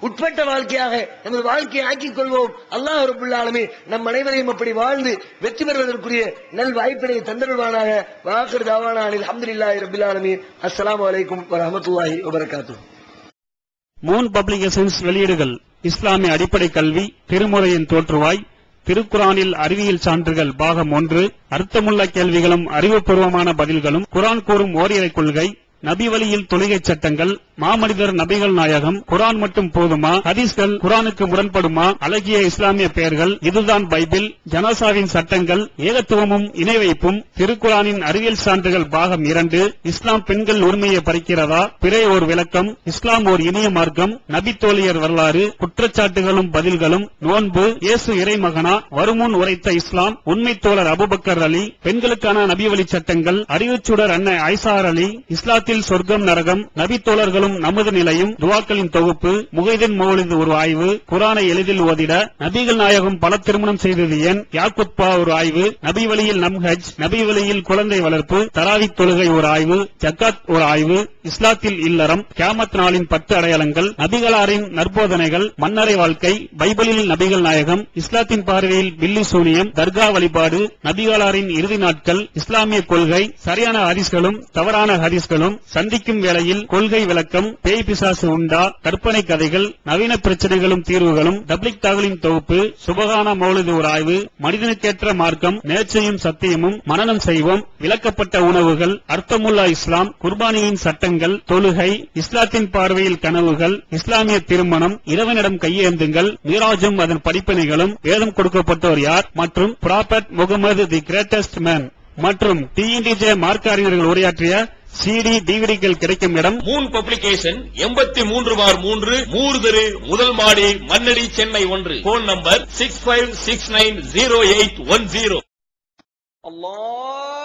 உட்பட்ட வாழ்க்கையாக நமது வாழ்க்கையை ஆக்கிக் கொள்வோம். அல்லாஹ் ரப்பல் ஆலமீன் நம் அனைவரையும் அப்படி வாழ்ந்து வெற்றி பெறுவதற்குரிய நல் வாய்ப்பினை தந்தருள்வானாக. வாகிர் தஅவானா அல்ஹம்துலில்லாஹி ரப்பில் ஆலமீன். அஸ்ஸலாமு அலைக்கும் வரஹ்மத்துல்லாஹி வபரகாத்துஹு. மூன் பப்ளிகேஷன்ஸ் வெளியீடுகள்: இஸ்லாமிய அடிப்படை கல்வி, திருமுறையின் தோற்றுவாய், திருக்குரானில் அறிவியல் சான்றுகள் பாகம் 1, அர்த்தமுள்ள கேள்விகளும் அறிவுபூர்வமான பதில்களும், குர்ஆன் கூறும் ஓரிரை கொள்கை, நபி வழியில் தொழுகை சட்டங்கள், மாமனிதர் நபிகள் நாயகம், குர்ஆன் மட்டும் போதுமா, ஹதீஸ்கள் குர்ஆனுக்கு முரண்படுமா, அழகிய இஸ்லாமிய பெயர்கள், இதுதான் பைபிள், ஜனாசாவின் சட்டங்கள், ஏகத்துவமும் இணை வைப்பும், திருக்குர்ஆனின் அறிவியல் சான்றுகள் பாகம் 2, இஸ்லாம் பெண்கள் உரிமையை பறிக்கிறதா, பிறை ஓர் விளக்கம், இஸ்லாம் ஓர் இனிய மார்க்கம், நபி தோழியர் வரலாறு, குற்றச்சாட்டுகளும் பதில்களும், நோன்பு, இயேசு இறைமகனா, வருமுன் உரைத்த இஸ்லாம், உண்மை தோழர் அபூபக்கர் அலி, பெண்களுக்கான நபி வழி சட்டங்கள், அறிவுச்சுடர் அன்னை ஐசார் அலி, இஸ்லாத்தில் சொர்க்கம் நரகம், நபி தோழர்களும் நமது நிலையும், துவாக்களின் தொகுப்பு, முகைதீன் மௌலித் ஒரு ஆய்வு, குர்ஆனை எளிதில் ஓதிட, நபிகள் நாயகம் பல திருமணம் செய்தது ஏன், யாக்குத்பா ஒரு ஆய்வு, நபி வழியில் நம்ஹஜ், நபி வழியில் குழந்தை வளர்ப்பு, தராவித் தொழுகை ஒரு ஆய்வு, ஜக்காத் ஒரு ஆய்வு, இஸ்லாத்தில் இல்லறம், கியாமத் நாளின் 10 அடையாளங்கள், நபிகளாரின் நற்போதனைகள், மன்னரை வாழ்க்கை, பைபிளில் நபிகள் நாயகம், இஸ்லாத்தின் பார்வையில் பில்லி சூனியம், தர்கா வழிபாடு, நபிகளாரின் இறுதி நாட்கள், இஸ்லாமிய கொள்கை, சரியான ஹதீஸ்களும் தவறான ஹதீஸ்களும், சந்திக்கும் வேளையில் கொள்கை விளக்கம், பேய் பிசாசு உண்டா, கற்பனை கதைகள், நவீன பிரச்சனைகளும் தீர்வுகளும், தப்லிக் தாகலின் தொகுப்பு, சுபகான மௌலிது ஒரு ஆய்வு, மனிதனுக்கேற்ற மார்க்கம், நேர்ச்சையும் சத்தியமும், மனனம் செய்வோம், விளக்கப்பட்ட உணவுகள், அர்த்தமுல்லா இஸ்லாம், குர்பானியின் சட்டங்கள், தொழுகை, இஸ்லாத்தின் பார்வையில் கனவுகள், இஸ்லாமிய திருமணம், இறைவனிடம் கையேந்துங்கள், மீராஜும் அதன் படிப்பினைகளும், வேதம் கொடுக்கப்பட்டோர் யார், மற்றும் prophet Mohammed the greatest man மற்றும் டிஎன்டிஜே மார்க்க அறிஞர்கள் உரையாற்றிய CD டிவிடிகள் கிடைக்கும் இடம் மூன் பப்ளிகேஷன் 83/3 மூர் தெரு, முதல் மாடி, மண்ணடி, சென்னை 1. Phone number 65690810. அல்லாஹ்